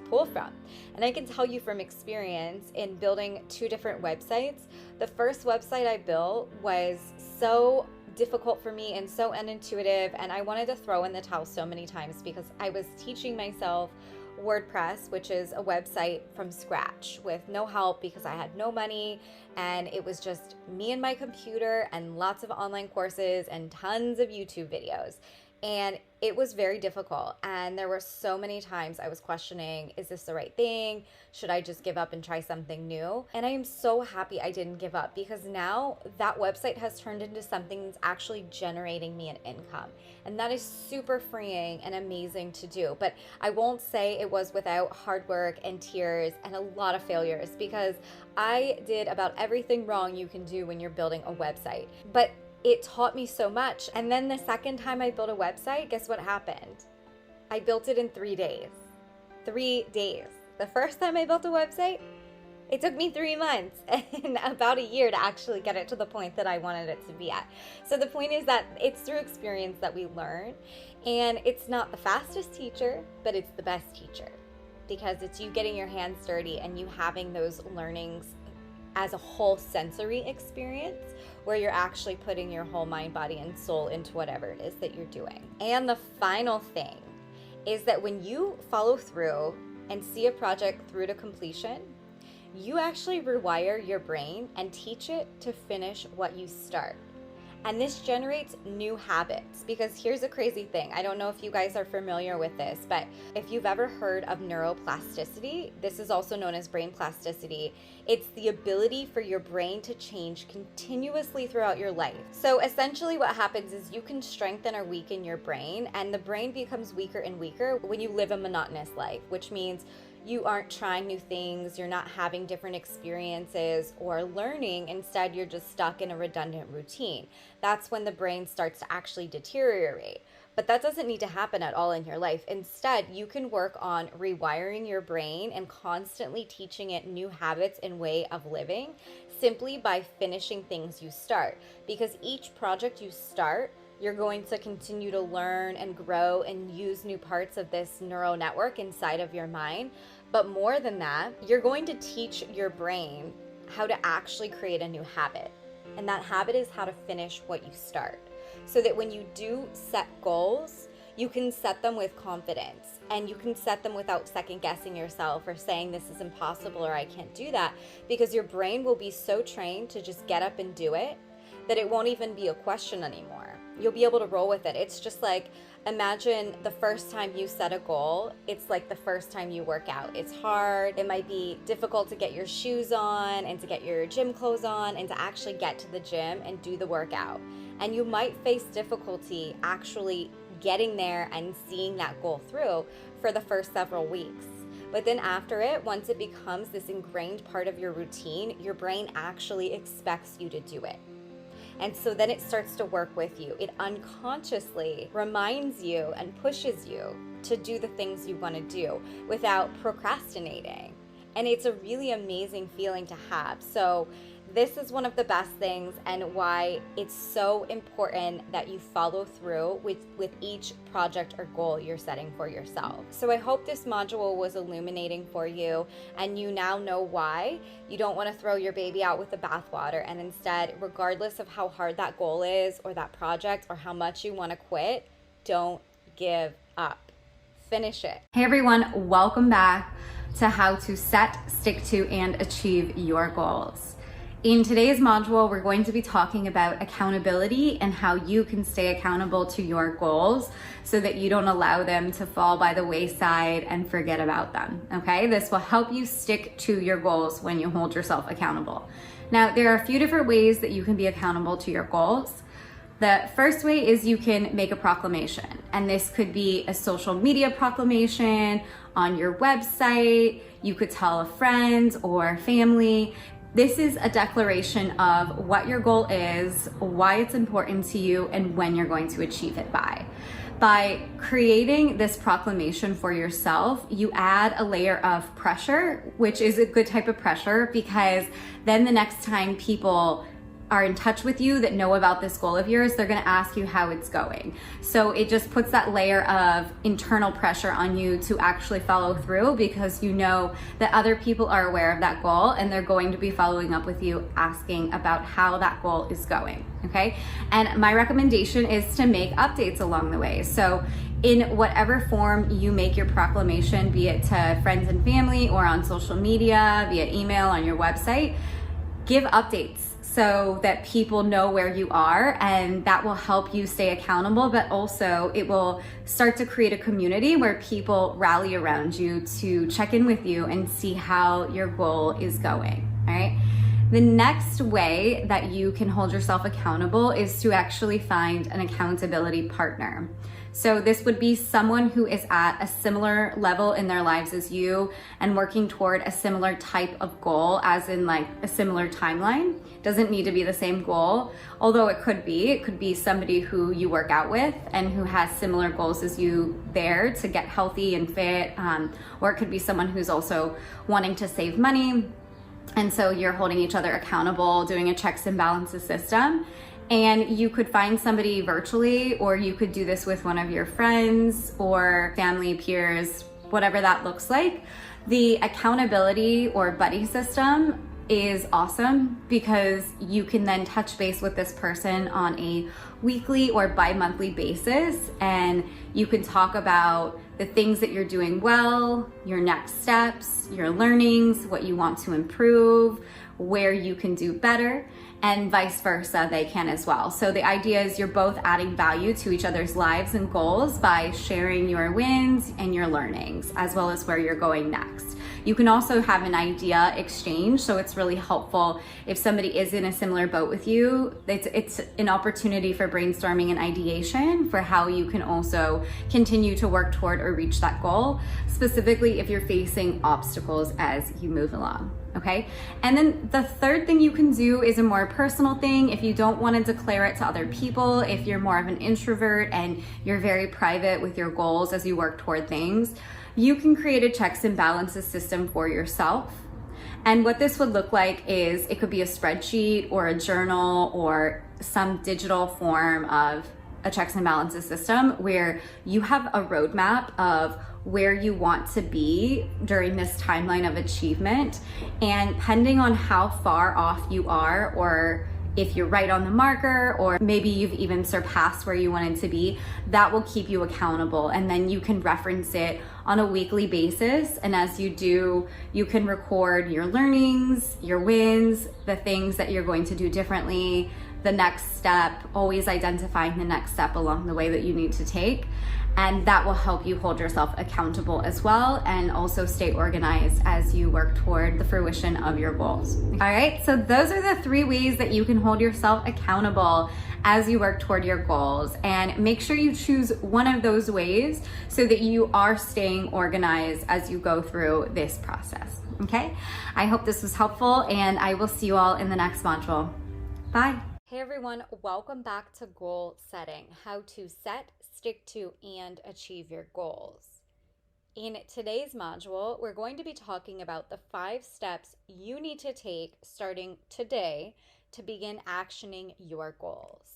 S1: pull from. And I can tell you from experience in building 2 different websites, the first website I built was so difficult for me and so unintuitive, and I wanted to throw in the towel so many times because I was teaching myself WordPress, which is a website from scratch with no help because I had no money, and it was just me and my computer and lots of online courses and tons of YouTube videos. And it was very difficult. And there were so many times I was questioning, is this the right thing? Should I just give up and try something new? And I am so happy I didn't give up, because now that website has turned into something that's actually generating me an income. And that is super freeing and amazing to do. But I won't say it was without hard work and tears and a lot of failures, because I did about everything wrong you can do when you're building a website. But it taught me so much. And then the second time I built a website, guess what happened? I built it in 3 days. 3 days. The first time I built a website, it took me 3 months and about a year to actually get it to the point that I wanted it to be at. So the point is that it's through experience that we learn, and it's not the fastest teacher, but it's the best teacher, because it's you getting your hands dirty and you having those learnings as a whole sensory experience where you're actually putting your whole mind, body, and soul into whatever it is that you're doing. And the final thing is that when you follow through and see a project through to completion, you actually rewire your brain and teach it to finish what you start. And this generates new habits, because here's a crazy thing. I don't know if you guys are familiar with this, but if you've ever heard of neuroplasticity, this is also known as brain plasticity. It's the ability for your brain to change continuously throughout your life. So essentially what happens is you can strengthen or weaken your brain, and the brain becomes weaker and weaker when you live a monotonous life, which means you aren't trying new things, you're not having different experiences or learning. Instead, you're just stuck in a redundant routine. That's when the brain starts to actually deteriorate. But that doesn't need to happen at all in your life. Instead, you can work on rewiring your brain and constantly teaching it new habits and way of living simply by finishing things you start. Because each project you start, you're going to continue to learn and grow and use new parts of this neural network inside of your mind. But more than that, you're going to teach your brain how to actually create a new habit. And that habit is how to finish what you start. So that when you do set goals, you can set them with confidence, and you can set them without second guessing yourself or saying this is impossible or I can't do that, because your brain will be so trained to just get up and do it that it won't even be a question anymore. You'll be able to roll with it. It's just like, imagine the first time you set a goal, it's like the first time you work out. It's hard. It might be difficult to get your shoes on and to get your gym clothes on and to actually get to the gym and do the workout. And you might face difficulty actually getting there and seeing that goal through for the first several weeks. But then after it, once it becomes this ingrained part of your routine, your brain actually expects you to do it. And so then it starts to work with you. It unconsciously reminds you and pushes you to do the things you want to do without procrastinating. And it's a really amazing feeling to have. So this is one of the best things, and why it's so important that you follow through with each project or goal you're setting for yourself. So I hope this module was illuminating for you, and you now know why you don't want to throw your baby out with the bathwater, and instead, regardless of how hard that goal is or that project or how much you want to quit, don't give up. Finish it. Hey everyone, welcome back to how to set, stick to, and achieve your goals. In today's module, we're going to be talking about accountability and how you can stay accountable to your goals so that you don't allow them to fall by the wayside and forget about them, okay? This will help you stick to your goals when you hold yourself accountable. Now, there are a few different ways that you can be accountable to your goals. The first way is you can make a proclamation, and this could be a social media proclamation on your website. You could tell a friend or family. This is a declaration of what your goal is, why it's important to you, and when you're going to achieve it by. By creating this proclamation for yourself, you add a layer of pressure, which is a good type of pressure, because then the next time people are in touch with you that know about this goal of yours, they're gonna ask you how it's going. So it just puts that layer of internal pressure on you to actually follow through, because you know that other people are aware of that goal and they're going to be following up with you asking about how that goal is going, okay? And my recommendation is to make updates along the way. So in whatever form you make your proclamation, be it to friends and family or on social media, via email, on your website, give updates so that people know where you are, and that will help you stay accountable, but also it will start to create a community where people rally around you to check in with you and see how your goal is going, all right? The next way that you can hold yourself accountable is to actually find an accountability partner. So this would be someone who is at a similar level in their lives as you and working toward a similar type of goal, as in like a similar timeline. Doesn't need to be the same goal, although it could be. It could be somebody who you work out with and who has similar goals as you there to get healthy and fit, or it could be someone who's also wanting to save money. And so you're holding each other accountable, doing a checks and balances system. And you could find somebody virtually, or you could do this with one of your friends or family, peers, whatever that looks like. The accountability or buddy system is awesome because you can then touch base with this person on a weekly or bi-monthly basis, and you can talk about the things that you're doing well, your next steps, your learnings, what you want to improve, where you can do better, and vice versa, they can as well. So the idea is you're both adding value to each other's lives and goals by sharing your wins and your learnings, as well as where you're going next. You can also have an idea exchange, so it's really helpful if somebody is in a similar boat with you. It's an opportunity for brainstorming and ideation for how you can also continue to work toward or reach that goal, specifically if you're facing obstacles as you move along. Okay. And then the third thing you can do is a more personal thing. If you don't want to declare it to other people, if you're more of an introvert and you're very private with your goals as you work toward things, you can create a checks and balances system for yourself. And what this would look like is it could be a spreadsheet or a journal or some digital form of a checks and balances system where you have a roadmap of where you want to be during this timeline of achievement. And depending on how far off you are, or if you're right on the marker, or maybe you've even surpassed where you wanted to be, that will keep you accountable. And then you can reference it on a weekly basis. And as you do, you can record your learnings, your wins, the things that you're going to do differently, the next step, always identifying the next step along the way that you need to take. And that will help you hold yourself accountable as well, and also stay organized as you work toward the fruition of your goals. All right, so those are the 3 ways that you can hold yourself accountable as you work toward your goals. And make sure you choose one of those ways so that you are staying organized as you go through this process. Okay, I hope this was helpful, and I will see you all in the next module. Bye. Hey everyone, welcome back to Goal Setting, how to set, stick to, and achieve your goals. In today's module, we're going to be talking about the 5 steps you need to take starting today to begin actioning your goals.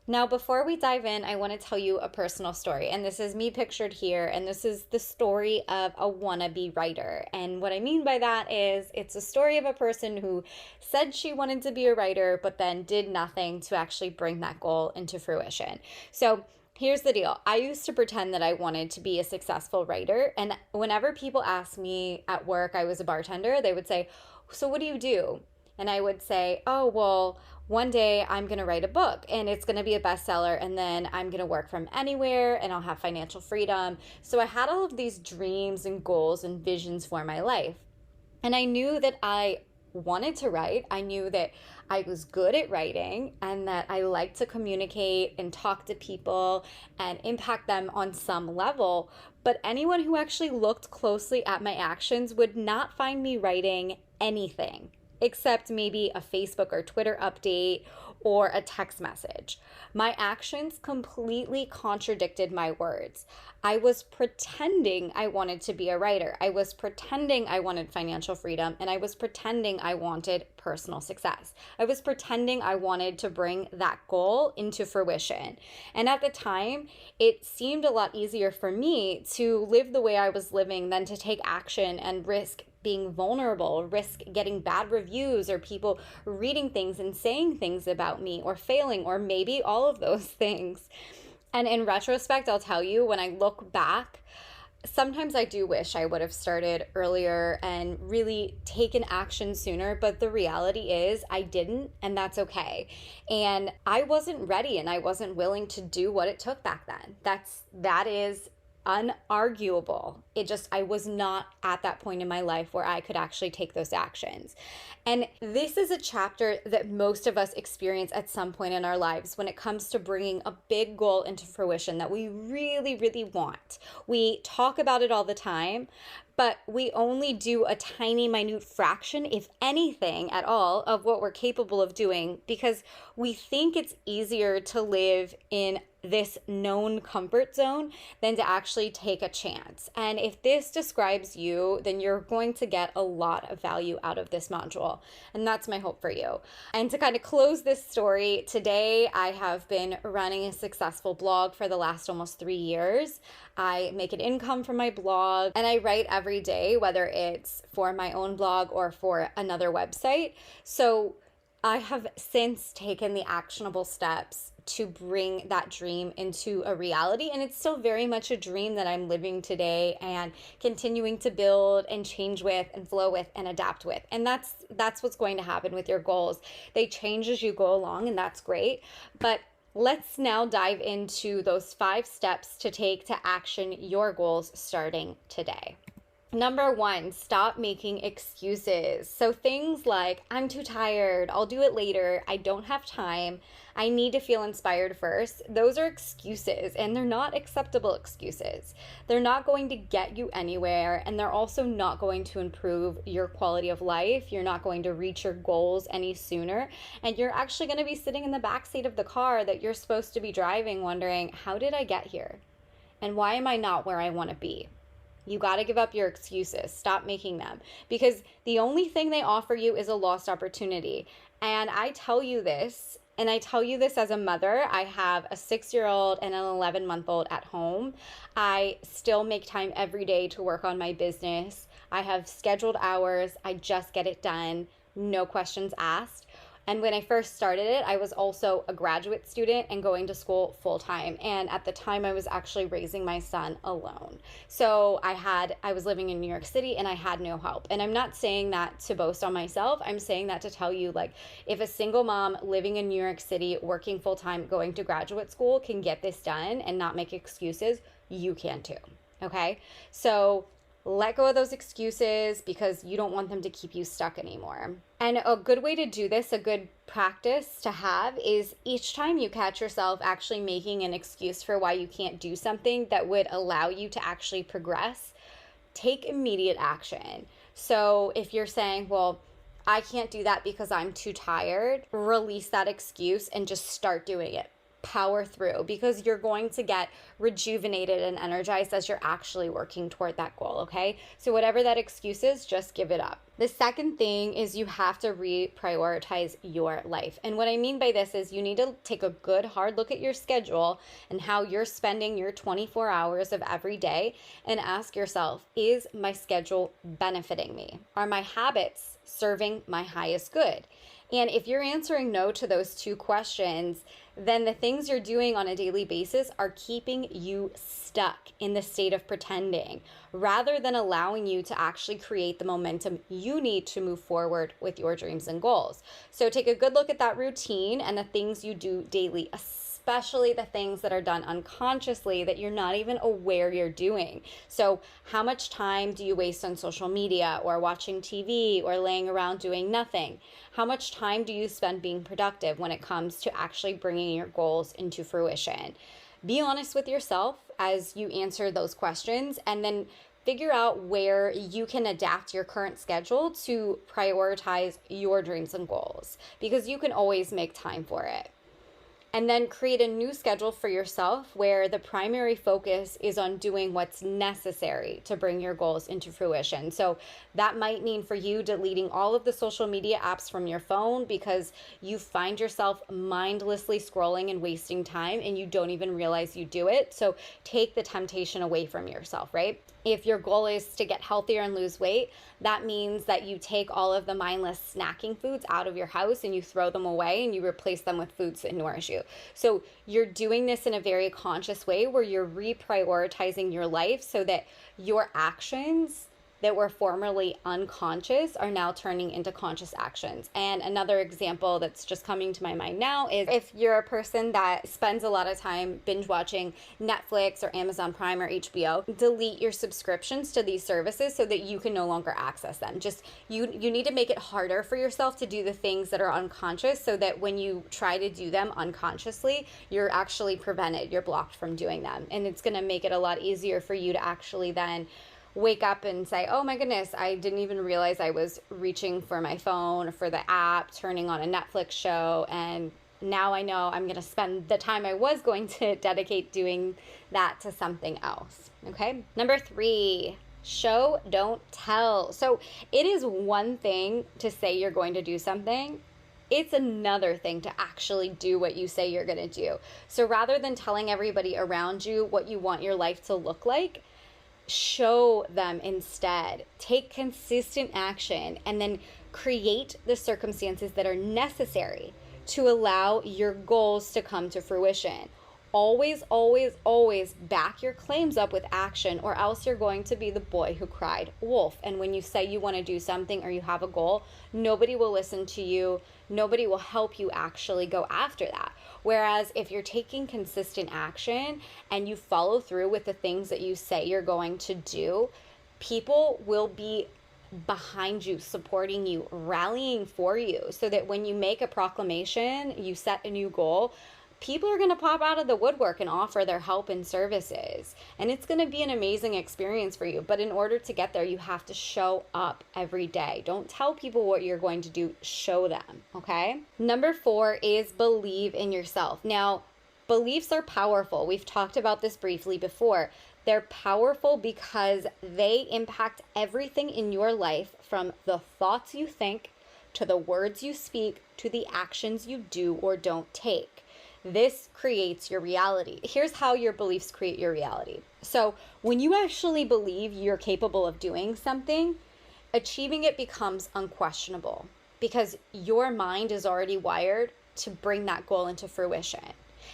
S1: Now, before we dive in, I want to tell you a personal story, and this is me pictured here, and this is the story of a wannabe writer. And what I mean by that is it's a story of a person who said she wanted to be a writer, but then did nothing to actually bring that goal into fruition. So here's the deal. I used to pretend that I wanted to be a successful writer, and whenever people asked me at work, I was a bartender, they would say, "So what do you do?" And I would say, "Oh, well, one day I'm going to write a book and it's going to be a bestseller, and then I'm going to work from anywhere and I'll have financial freedom." So I had all of these dreams and goals and visions for my life. And I knew that I wanted to write. I knew that I was good at writing and that I liked to communicate and talk to people and impact them on some level. But anyone who actually looked closely at my actions would not find me writing anything. except maybe a Facebook or Twitter update or a text message. My actions completely contradicted my words. I was pretending I wanted to be a writer. I was pretending I wanted financial freedom, and I was pretending I wanted personal success. I was pretending I wanted to bring that goal into fruition. And at the time, it seemed a lot easier for me to live the way I was living than to take action and risk being vulnerable, risk getting bad reviews or people reading things and saying things about me or failing, or maybe all of those things. And in retrospect, I'll tell you, when I look back, sometimes I do wish I would have started earlier and really taken action sooner, but the reality is I didn't, and that's okay. And I wasn't ready and I wasn't willing to do what it took back then. That is unarguable. I was not at that point in my life where I could actually take those actions. And this is a chapter that most of us experience at some point in our lives when it comes to bringing a big goal into fruition that we really, really want. We talk about it all the time, but we only do a tiny, minute fraction, if anything at all, of what we're capable of doing because we think it's easier to live in this known comfort zone than to actually take a chance. And if this describes you, then you're going to get a lot of value out of this module. And that's my hope for you. And to kind of close this story, today I have been running a successful blog for the last almost 3 years. I make an income from my blog and I write every day, whether it's for my own blog or for another website. So I have since taken the actionable steps to bring that dream into a reality. And it's still very much a dream that I'm living today and continuing to build and change with and flow with and adapt with. And that's what's going to happen with your goals. They change as you go along, and that's great. But let's now dive into those 5 steps to take to action your goals starting today. Number 1, stop making excuses. So things like, I'm too tired, I'll do it later, I don't have time, I need to feel inspired first. Those are excuses, and they're not acceptable excuses. They're not going to get you anywhere, and they're also not going to improve your quality of life. You're not going to reach your goals any sooner, and you're actually going to be sitting in the backseat of the car that you're supposed to be driving wondering, how did I get here? And why am I not where I want to be? You got to give up your excuses. Stop making them, because the only thing they offer you is a lost opportunity. And I tell you this, and I tell you this as a mother. I have a 6-year-old and an 11-month-old at home. I still make time every day to work on my business. I have scheduled hours. I just get it done. No questions asked. And when I first started it, I was also a graduate student and going to school full time. And at the time I was actually raising my son alone. So I was living in New York City and I had no help. And I'm not saying that to boast on myself. I'm saying that to tell you, like, if a single mom living in New York City, working full time, going to graduate school can get this done and not make excuses, you can too. Okay? So let go of those excuses because you don't want them to keep you stuck anymore. And a good way to do this, a good practice to have, is each time you catch yourself actually making an excuse for why you can't do something that would allow you to actually progress, take immediate action. So if you're saying, well, I can't do that because I'm too tired, release that excuse and just start doing it. Power through, because you're going to get rejuvenated and energized as you're actually working toward that goal, okay? So whatever that excuse is, just give it up. The second thing is you have to reprioritize your life. And what I mean by this is you need to take a good hard look at your schedule and how you're spending your 24 hours of every day and ask yourself, is my schedule benefiting me? Are my habits serving my highest good? And if you're answering no to those 2 questions, then the things you're doing on a daily basis are keeping you stuck in the state of pretending rather than allowing you to actually create the momentum you need to move forward with your dreams and goals. So take a good look at that routine and the things you do daily, especially the things that are done unconsciously that you're not even aware you're doing. So how much time do you waste on social media or watching TV or laying around doing nothing? How much time do you spend being productive when it comes to actually bringing your goals into fruition? Be honest with yourself as you answer those questions, and then figure out where you can adapt your current schedule to prioritize your dreams and goals, because you can always make time for it. And then create a new schedule for yourself where the primary focus is on doing what's necessary to bring your goals into fruition. So that might mean for you deleting all of the social media apps from your phone because you find yourself mindlessly scrolling and wasting time and you don't even realize you do it. So take the temptation away from yourself, right? If your goal is to get healthier and lose weight, that means that you take all of the mindless snacking foods out of your house and you throw them away and you replace them with foods that nourish you. So you're doing this in a very conscious way where you're reprioritizing your life so that your actions that were formerly unconscious are now turning into conscious actions. And another example that's just coming to my mind now is if you're a person that spends a lot of time binge watching Netflix or Amazon Prime or HBO, delete your subscriptions to these services so that you can no longer access them. Just you need to make it harder for yourself to do the things that are unconscious so that when you try to do them unconsciously, you're actually prevented, you're blocked from doing them. And it's going to make it a lot easier for you to actually then wake up and say, oh my goodness, I didn't even realize I was reaching for my phone or for the app, turning on a Netflix show, and now I know I'm going to spend the time I was going to dedicate doing that to something else. Okay. Number 3, show, don't tell. So it is one thing to say you're going to do something. It's another thing to actually do what you say you're going to do. So rather than telling everybody around you what you want your life to look like, show them instead. Take consistent action and then create the circumstances that are necessary to allow your goals to come to fruition. Always, always, always back your claims up with action, or else you're going to be the boy who cried wolf. And when you say you want to do something or you have a goal, nobody will listen to you. Nobody will help you actually go after that. Whereas if you're taking consistent action and you follow through with the things that you say you're going to do, people will be behind you, supporting you, rallying for you, so that when you make a proclamation, you set a new goal, people are going to pop out of the woodwork and offer their help and services. And it's going to be an amazing experience for you. But in order to get there, you have to show up every day. Don't tell people what you're going to do. Show them. Okay. Number 4 is believe in yourself. Now, beliefs are powerful. We've talked about this briefly before. They're powerful because they impact everything in your life, from the thoughts you think to the words you speak to the actions you do or don't take. This creates your reality. Here's how your beliefs create your reality. So when you actually believe you're capable of doing something, achieving it becomes unquestionable because your mind is already wired to bring that goal into fruition.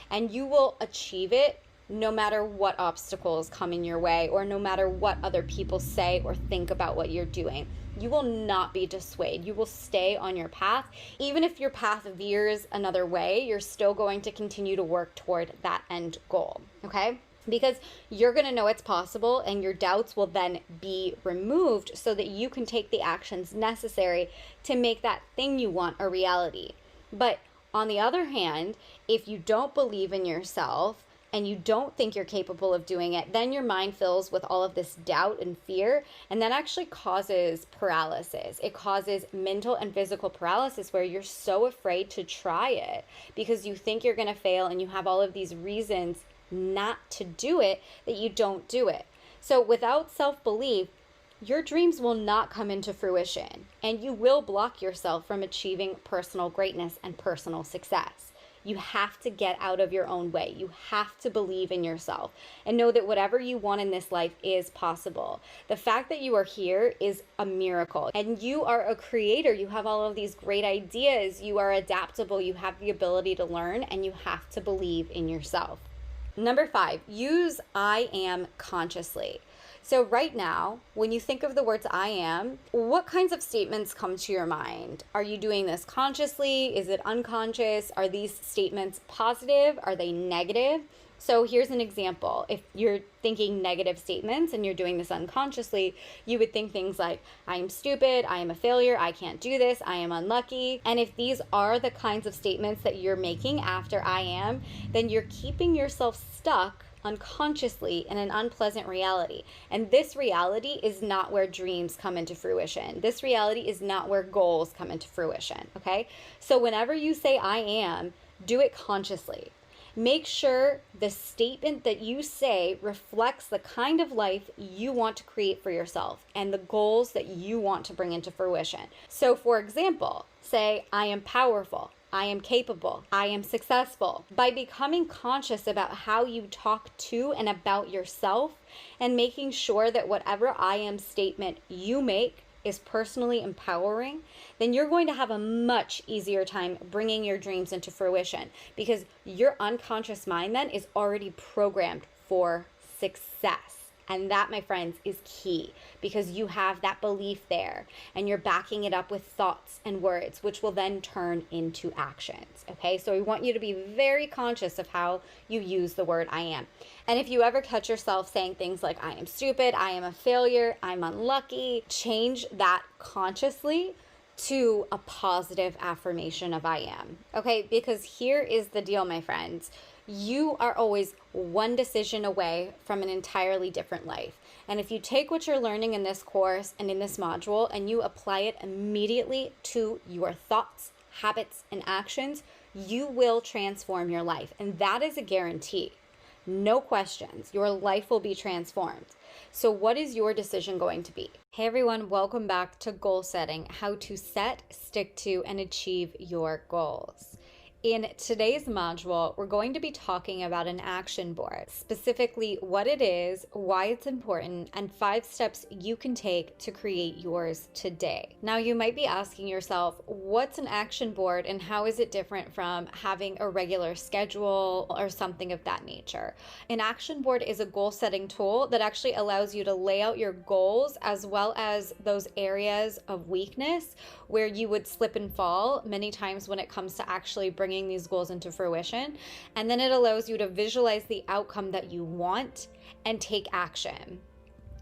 S1: And you will achieve it no matter what obstacles come in your way or no matter what other people say or think about what you're doing. You will not be dissuaded. You will stay on your path. Even if your path veers another way, you're still going to continue to work toward that end goal, okay? Because you're going to know it's possible and your doubts will then be removed so that you can take the actions necessary to make that thing you want a reality. But on the other hand, if you don't believe in yourself, and you don't think you're capable of doing it, then your mind fills with all of this doubt and fear, and that actually causes paralysis. It causes mental and physical paralysis where you're so afraid to try it because you think you're gonna fail and you have all of these reasons not to do it that you don't do it. So without self-belief, your dreams will not come into fruition, and you will block yourself from achieving personal greatness and personal success. You have to get out of your own way. You have to believe in yourself and know that whatever you want in this life is possible. The fact that you are here is a miracle, and you are a creator. You have all of these great ideas. You are adaptable. You have the ability to learn, and you have to believe in yourself. Number 5, use I am consciously. So right now, when you think of the words I am, what kinds of statements come to your mind? Are you doing this consciously? Is it unconscious? Are these statements positive? Are they negative? So here's an example. If you're thinking negative statements and you're doing this unconsciously, you would think things like, I am stupid, I am a failure, I can't do this, I am unlucky. And if these are the kinds of statements that you're making after I am, then you're keeping yourself stuck unconsciously in an unpleasant reality. And this reality is not where dreams come into fruition. This reality is not where goals come into fruition, okay? So whenever you say I am, do it consciously. Make sure the statement that you say reflects the kind of life you want to create for yourself and the goals that you want to bring into fruition. So, for example, say, I am powerful, I am capable, I am successful. By becoming conscious about how you talk to and about yourself and making sure that whatever I am statement you make is personally empowering, then you're going to have a much easier time bringing your dreams into fruition because your unconscious mind then is already programmed for success. And that, my friends, is key because you have that belief there and you're backing it up with thoughts and words, which will then turn into actions. Okay, so we want you to be very conscious of how you use the word I am. And if you ever catch yourself saying things like I am stupid, I am a failure, I'm unlucky, change that consciously to a positive affirmation of I am. Okay, because here is the deal, my friends. You are always one decision away from an entirely different life. And if you take what you're learning in this course and in this module and you apply it immediately to your thoughts, habits, and actions, you will transform your life. And that is a guarantee. No questions. Your life will be transformed. So what is your decision going to be? Hey everyone, welcome back to Goal Setting, how to set, stick to, and achieve your goals. In today's module, we're going to be talking about an action board, specifically what it is, why it's important, and 5 steps you can take to create yours today. Now, you might be asking yourself, what's an action board and how is it different from having a regular schedule or something of that nature? An action board is a goal setting tool that actually allows you to lay out your goals as well as those areas of weakness where you would slip and fall many times when it comes to actually bringing these goals into fruition. And then it allows you to visualize the outcome that you want and take action.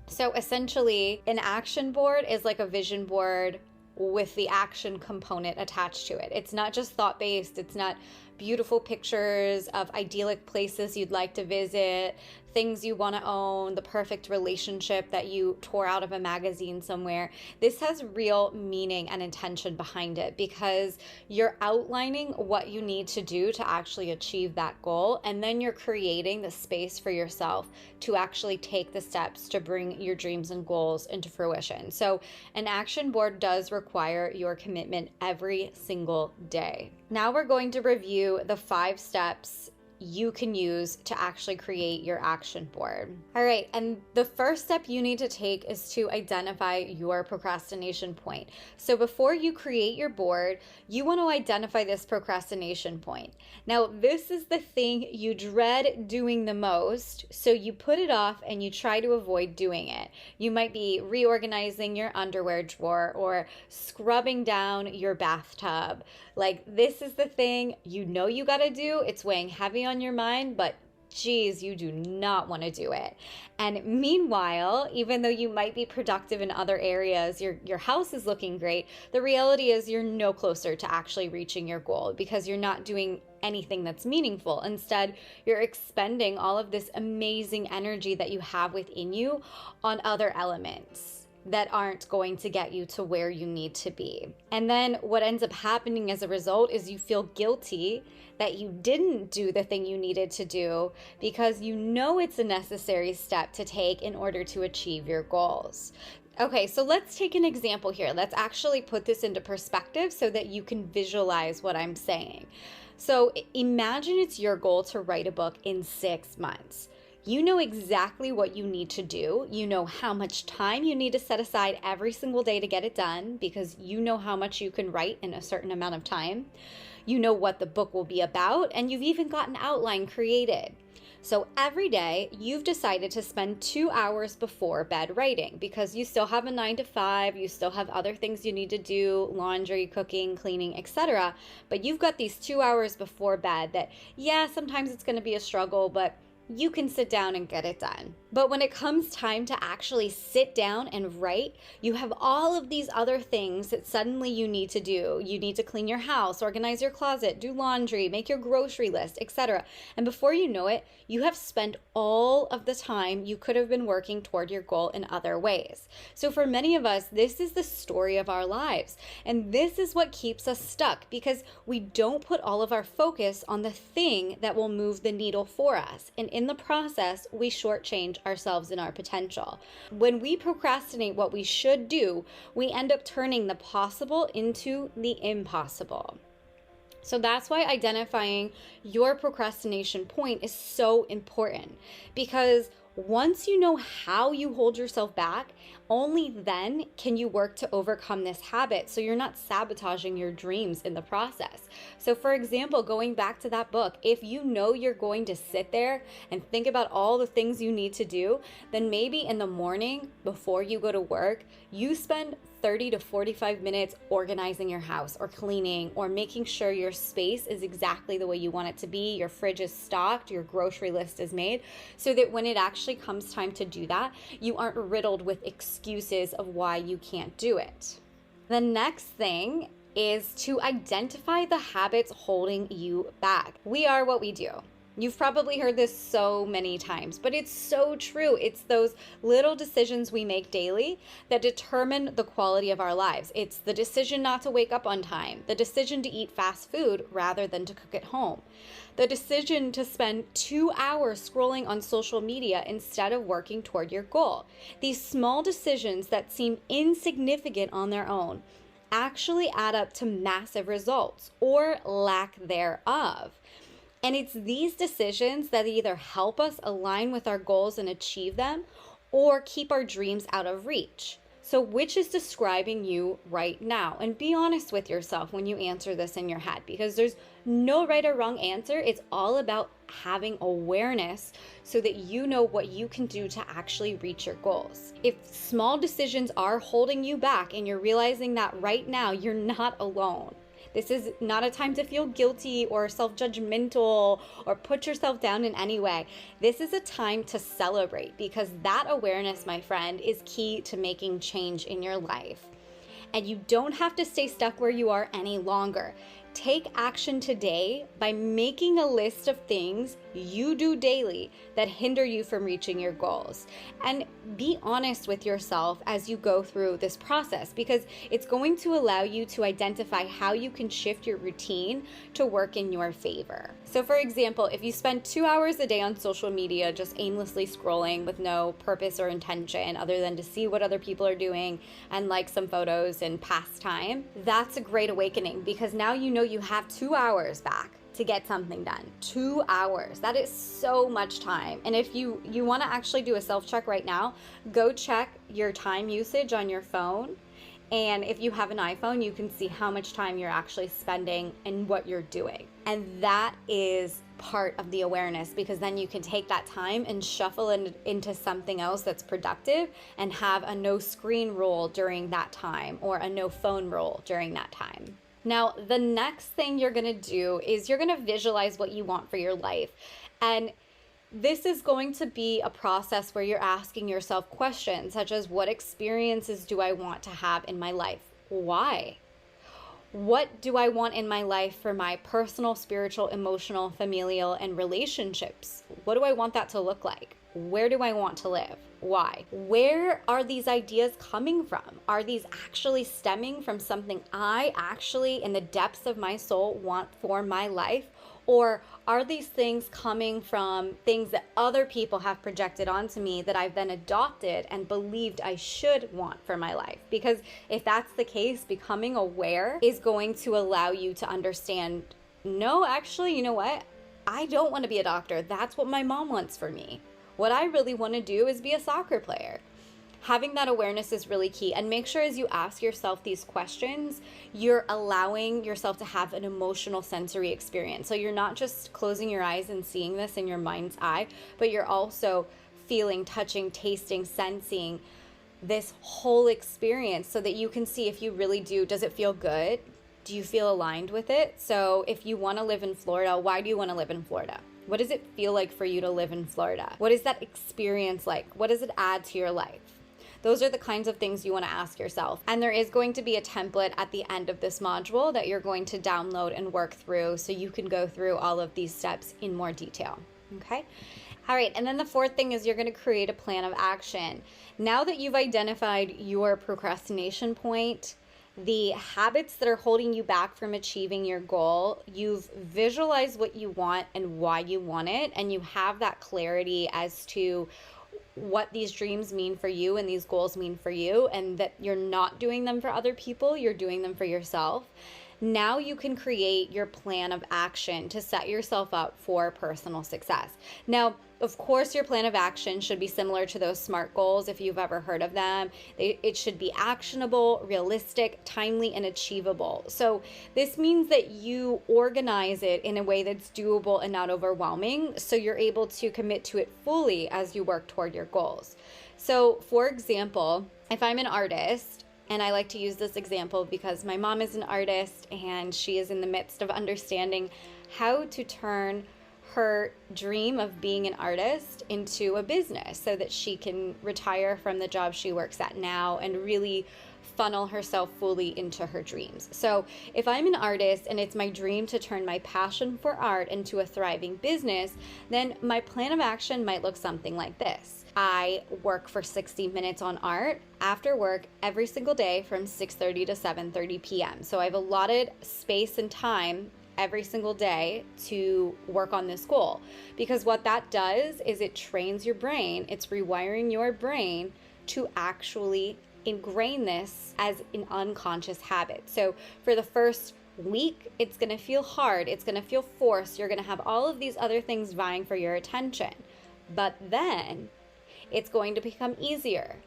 S1: So essentially, an action board is like a vision board with the action component attached to it. It's not just thought-based. It's not beautiful pictures of idyllic places you'd like to visit, things you want to own, the perfect relationship that you tore out of a magazine somewhere. This has real meaning and intention behind it because you're outlining what you need to do to actually achieve that goal, and then you're creating the space for yourself to actually take the steps to bring your dreams and goals into fruition. So an action board does require your commitment every single day. Now we're going to review the 5 steps you can use to actually create your action board. All right, and the first step you need to take is to identify your procrastination point. So before you create your board, you want to identify this procrastination point. Now, this is the thing you dread doing the most, so you put it off and you try to avoid doing it. You might be reorganizing your underwear drawer or scrubbing down your bathtub. Like, this is the thing you know you got to do. It's weighing heavy on your mind, but geez, you do not want to do it. And meanwhile, even though you might be productive in other areas, your house is looking great, the reality is you're no closer to actually reaching your goal because you're not doing anything that's meaningful. Instead, you're expending all of this amazing energy that you have within you on other elements that aren't going to get you to where you need to be. And then what ends up happening as a result is you feel guilty that you didn't do the thing you needed to do because you know it's a necessary step to take in order to achieve your goals. Okay, so let's take an example here. Let's actually put this into perspective so that you can visualize what I'm saying. So imagine it's your goal to write a book in 6 months. You know exactly what you need to do. You know how much time you need to set aside every single day to get it done because you know how much you can write in a certain amount of time. You know what the book will be about, and you've even got an outline created. So every day you've decided to spend 2 hours before bed writing because you still have a 9 to 5, you still have other things you need to do, laundry, cooking, cleaning, etc. But you've got these 2 hours before bed that, yeah, sometimes it's going to be a struggle, but you can sit down and get it done. But when it comes time to actually sit down and write, you have all of these other things that suddenly you need to do. You need to clean your house, organize your closet, do laundry, make your grocery list, etc. And before you know it, you have spent all of the time you could have been working toward your goal in other ways. So for many of us, this is the story of our lives. And this is what keeps us stuck because we don't put all of our focus on the thing that will move the needle for us. And in the process, we shortchange ourselves and our potential. When we procrastinate what we should do, we end up turning the possible into the impossible. So that's why identifying your procrastination point is so important, because once you know how you hold yourself back, only then can you work to overcome this habit so you're not sabotaging your dreams in the process. So for example, going back to that book, if you know you're going to sit there and think about all the things you need to do, then maybe in the morning before you go to work, you spend 30 to 45 minutes organizing your house or cleaning or making sure your space is exactly the way you want it to be, your fridge is stocked, your grocery list is made, so that when it actually comes time to do that, you aren't riddled with excuses of why you can't do it. The next thing is to identify the habits holding you back. We are what we do. You've probably heard this so many times, but it's so true. It's those little decisions we make daily that determine the quality of our lives. It's the decision not to wake up on time, the decision to eat fast food rather than to cook at home, the decision to spend 2 hours scrolling on social media instead of working toward your goal. These small decisions that seem insignificant on their own actually add up to massive results or lack thereof. And it's these decisions that either help us align with our goals and achieve them or keep our dreams out of reach. So which is describing you right now? And be honest with yourself when you answer this in your head, because there's no right or wrong answer. It's all about having awareness so that you know what you can do to actually reach your goals. If small decisions are holding you back and you're realizing that right now, you're not alone. This is not a time to feel guilty or self-judgmental or put yourself down in any way. This is a time to celebrate, because that awareness, my friend, is key to making change in your life. And you don't have to stay stuck where you are any longer. Take action today by making a list of things you do daily that hinder you from reaching your goals. And be honest with yourself as you go through this process, because it's going to allow you to identify how you can shift your routine to work in your favor. So for example, if you spend 2 hours a day on social media just aimlessly scrolling with no purpose or intention other than to see what other people are doing and like some photos and pass time, that's a great awakening, because now you know you have 2 hours back to get something done. 2 hours. That is so much time. And if you want to actually do a self-check right now, go check your time usage on your phone. And if you have an iPhone, you can see how much time you're actually spending and what you're doing. And that is part of the awareness, because then you can take that time and shuffle it into something else that's productive and have a no screen rule during that time or a no phone rule during that time. Now, the next thing you're going to do is you're going to visualize what you want for your life. And this is going to be a process where you're asking yourself questions such as, what experiences do I want to have in my life? Why? What do I want in my life for my personal, spiritual, emotional, familial, and relationships? What do I want that to look like? Where do I want to live? Why? Where are these ideas coming from? Are these actually stemming from something I actually, in the depths of my soul, want for my life? Or are these things coming from things that other people have projected onto me that I've then adopted and believed I should want for my life? Because if that's the case, becoming aware is going to allow you to understand, no, actually, you know what? I don't want to be a doctor. That's what my mom wants for me. What I really want to do is be a soccer player. Having that awareness is really key. And make sure as you ask yourself these questions, you're allowing yourself to have an emotional sensory experience. So you're not just closing your eyes and seeing this in your mind's eye, but you're also feeling, touching, tasting, sensing this whole experience so that you can see if you really do. Does it feel good? Do you feel aligned with it? So if you want to live in Florida, why do you want to live in Florida? What does it feel like for you to live in Florida? What is that experience like? What does it add to your life? Those are the kinds of things you want to ask yourself. And there is going to be a template at the end of this module that you're going to download and work through so you can go through all of these steps in more detail. Okay? All right, and then the fourth thing is you're going to create a plan of action. Now that you've identified your procrastination point, the habits that are holding you back from achieving your goal, you've visualized what you want and why you want it, and you have that clarity as to what these dreams mean for you and these goals mean for you, and that you're not doing them for other people, you're doing them for yourself. Now you can create your plan of action to set yourself up for personal success. Now, of course, your plan of action should be similar to those SMART goals if you've ever heard of them. It should be actionable, realistic, timely, and achievable. So this means that you organize it in a way that's doable and not overwhelming, so you're able to commit to it fully as you work toward your goals. So, for example, if I'm an artist, and I like to use this example because my mom is an artist and she is in the midst of understanding how to turn her dream of being an artist into a business so that she can retire from the job she works at now and really funnel herself fully into her dreams. So if I'm an artist and it's my dream to turn my passion for art into a thriving business, then my plan of action might look something like this. I work for 60 minutes on art after work every single day from 6:30 to 7:30 p.m. So I've allotted space and time every single day to work on this goal, because what that does is it trains your brain. It's rewiring your brain to actually ingrain this as an unconscious habit. So for the first week, it's going to feel hard. It's going to feel forced. You're going to have all of these other things vying for your attention. But then it's going to become easier.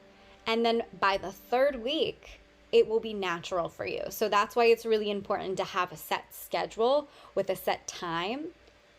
S1: And then by the third week, it will be natural for you. So that's why it's really important to have a set schedule with a set time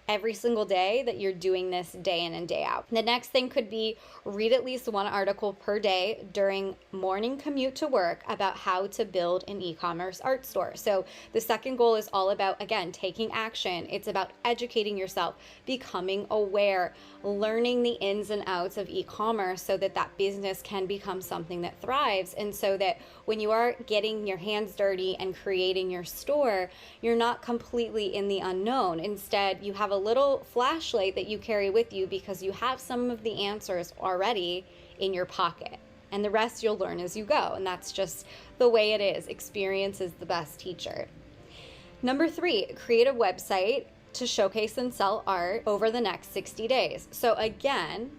S1: every single day that you're doing this day in and day out. The next thing could be read at least one article per day during morning commute to work about how to build an e-commerce art store. So the second goal is all about, again, taking action. It's about educating yourself, becoming aware, learning the ins and outs of e-commerce so that that business can become something that thrives, and so that when you are getting your hands dirty and creating your store, you're not completely in the unknown. Instead, you have a little flashlight that you carry with you because you have some of the answers already in your pocket. And the rest you'll learn as you go. And that's just the way it is. Experience is the best teacher. Number 3, create a website to showcase and sell art over the next 60 days. So again,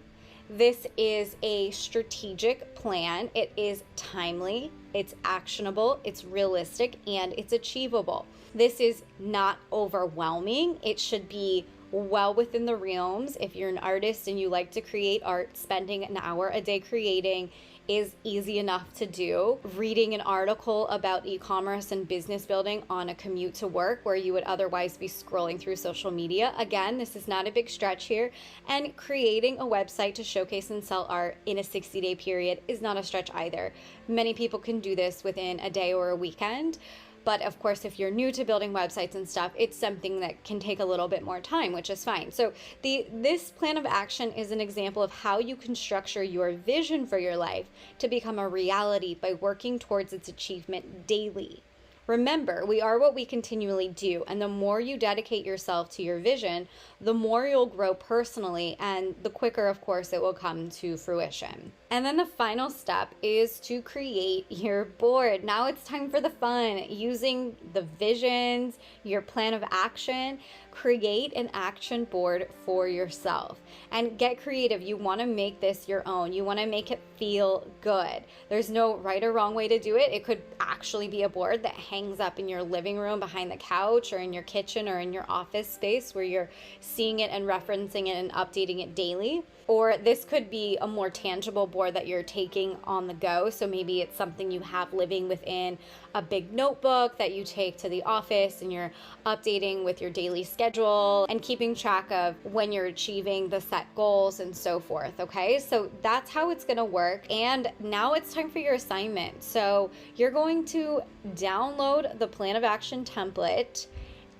S1: this is a strategic plan. It is timely, it's actionable, it's realistic, and it's achievable. This is not overwhelming. It should be well within the realms. If you're an artist and you like to create art, spending an hour a day creating is easy enough to do. Reading an article about e-commerce and business building on a commute to work where you would otherwise be scrolling through social media. Again, this is not a big stretch here. And creating a website to showcase and sell art in a 60-day period is not a stretch either. Many people can do this within a day or a weekend. But of course, if you're new to building websites and stuff, it's something that can take a little bit more time, which is fine. So this plan of action is an example of how you can structure your vision for your life to become a reality by working towards its achievement daily. Remember, we are what we continually do, and the more you dedicate yourself to your vision, the more you'll grow personally, and the quicker, of course, it will come to fruition. And then the final step is to create your board. Now it's time for the fun. Using the visions, your plan of action, create an action board for yourself and get creative. You want to make this your own. You want to make it feel good. There's no right or wrong way to do it. It could actually be a board that hangs up in your living room behind the couch, or in your kitchen, or in your office space where you're seeing it and referencing it and updating it daily. Or this could be a more tangible board that you're taking on the go. So maybe it's something you have living within a big notebook that you take to the office, and you're updating with your daily schedule and keeping track of when you're achieving the set goals and so forth. Okay, so that's how it's going to work. And now it's time for your assignment. So you're going to download the plan of action template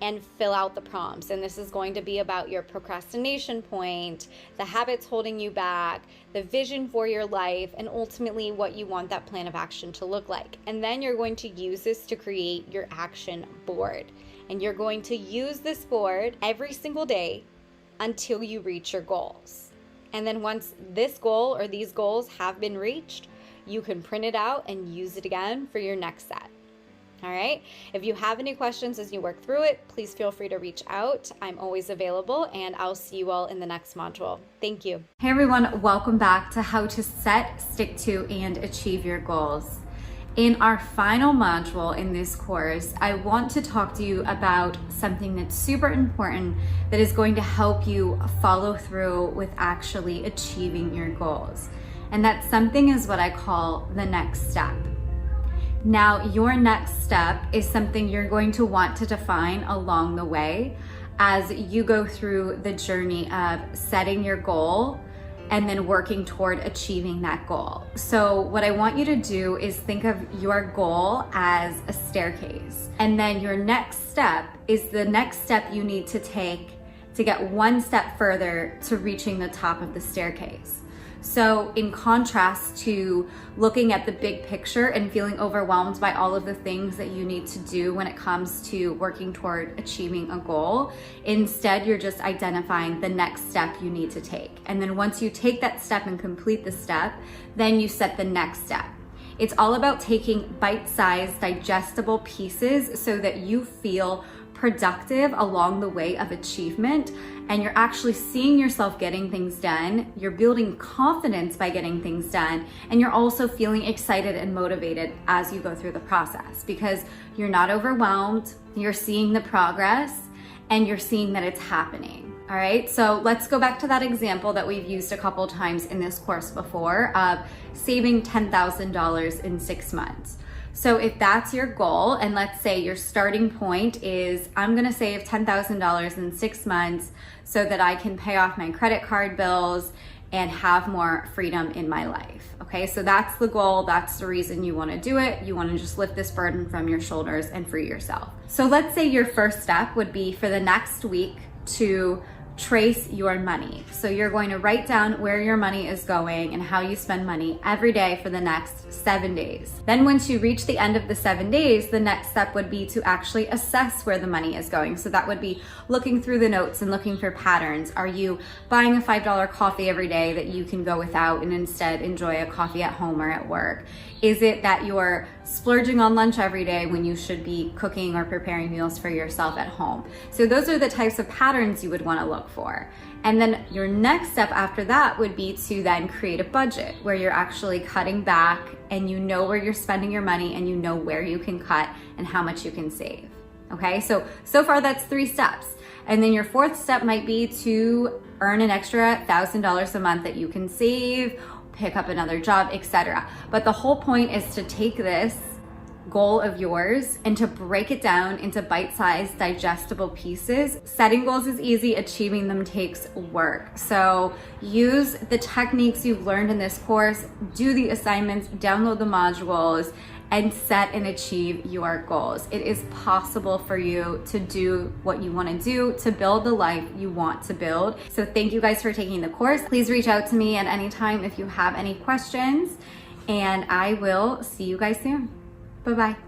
S1: and fill out the prompts. And this is going to be about your procrastination point, the habits holding you back, the vision for your life, and ultimately what you want that plan of action to look like. And then you're going to use this to create your action board. And you're going to use this board every single day until you reach your goals. And then once this goal or these goals have been reached, you can print it out and use it again for your next set. All right. If you have any questions as you work through it, please feel free to reach out. I'm always available, and I'll see you all in the next module. Thank you. Hey everyone, welcome back to how to set, stick to, and achieve your goals. In our final module in this course, I want to talk to you about something that's super important that is going to help you follow through with actually achieving your goals. And that something is what I call the next step. Now, your next step is something you're going to want to define along the way as you go through the journey of setting your goal and then working toward achieving that goal. So what I want you to do is think of your goal as a staircase. And then your next step is the next step you need to take to get one step further to reaching the top of the staircase. So in contrast to looking at the big picture and feeling overwhelmed by all of the things that you need to do when it comes to working toward achieving a goal, instead you're just identifying the next step you need to take. And then once you take that step and complete the step, then you set the next step. It's all about taking bite-sized, digestible pieces so that you feel productive along the way of achievement, and you're actually seeing yourself getting things done. You're building confidence by getting things done, and you're also feeling excited and motivated as you go through the process because you're not overwhelmed, you're seeing the progress, and you're seeing that it's happening. All right, so let's go back to that example that we've used a couple times in this course before of saving $10,000 in 6 months. So if that's your goal, and let's say your starting point is, I'm gonna save $10,000 in 6 months so that I can pay off my credit card bills and have more freedom in my life. Okay, so that's the goal, that's the reason you wanna do it. You wanna just lift this burden from your shoulders and free yourself. So let's say your first step would be for the next week to trace your money. So you're going to write down where your money is going and how you spend money every day for the next 7 days. Then once you reach the end of the 7 days, the next step would be to actually assess where the money is going. So that would be looking through the notes and looking for patterns. Are you buying a $5 coffee every day that you can go without and instead enjoy a coffee at home or at work? Is it that you're splurging on lunch every day when you should be cooking or preparing meals for yourself at home? So those are the types of patterns you would want to look for. And then your next step after that would be to then create a budget where you're actually cutting back and you know where you're spending your money and you know where you can cut and how much you can save. Okay, so far that's 3 steps. And then your 4th step might be to earn an extra $1,000 a month that you can save, pick up another job, etc. But the whole point is to take this goal of yours and to break it down into bite-sized, digestible pieces. Setting goals is easy, achieving them takes work. So use the techniques you've learned in this course, do the assignments, download the modules, and set and achieve your goals. It is possible for you to do what you want to do, to build the life you want to build. So thank you guys for taking the course. Please reach out to me at any time if you have any questions, and I will see you guys soon. Bye-bye.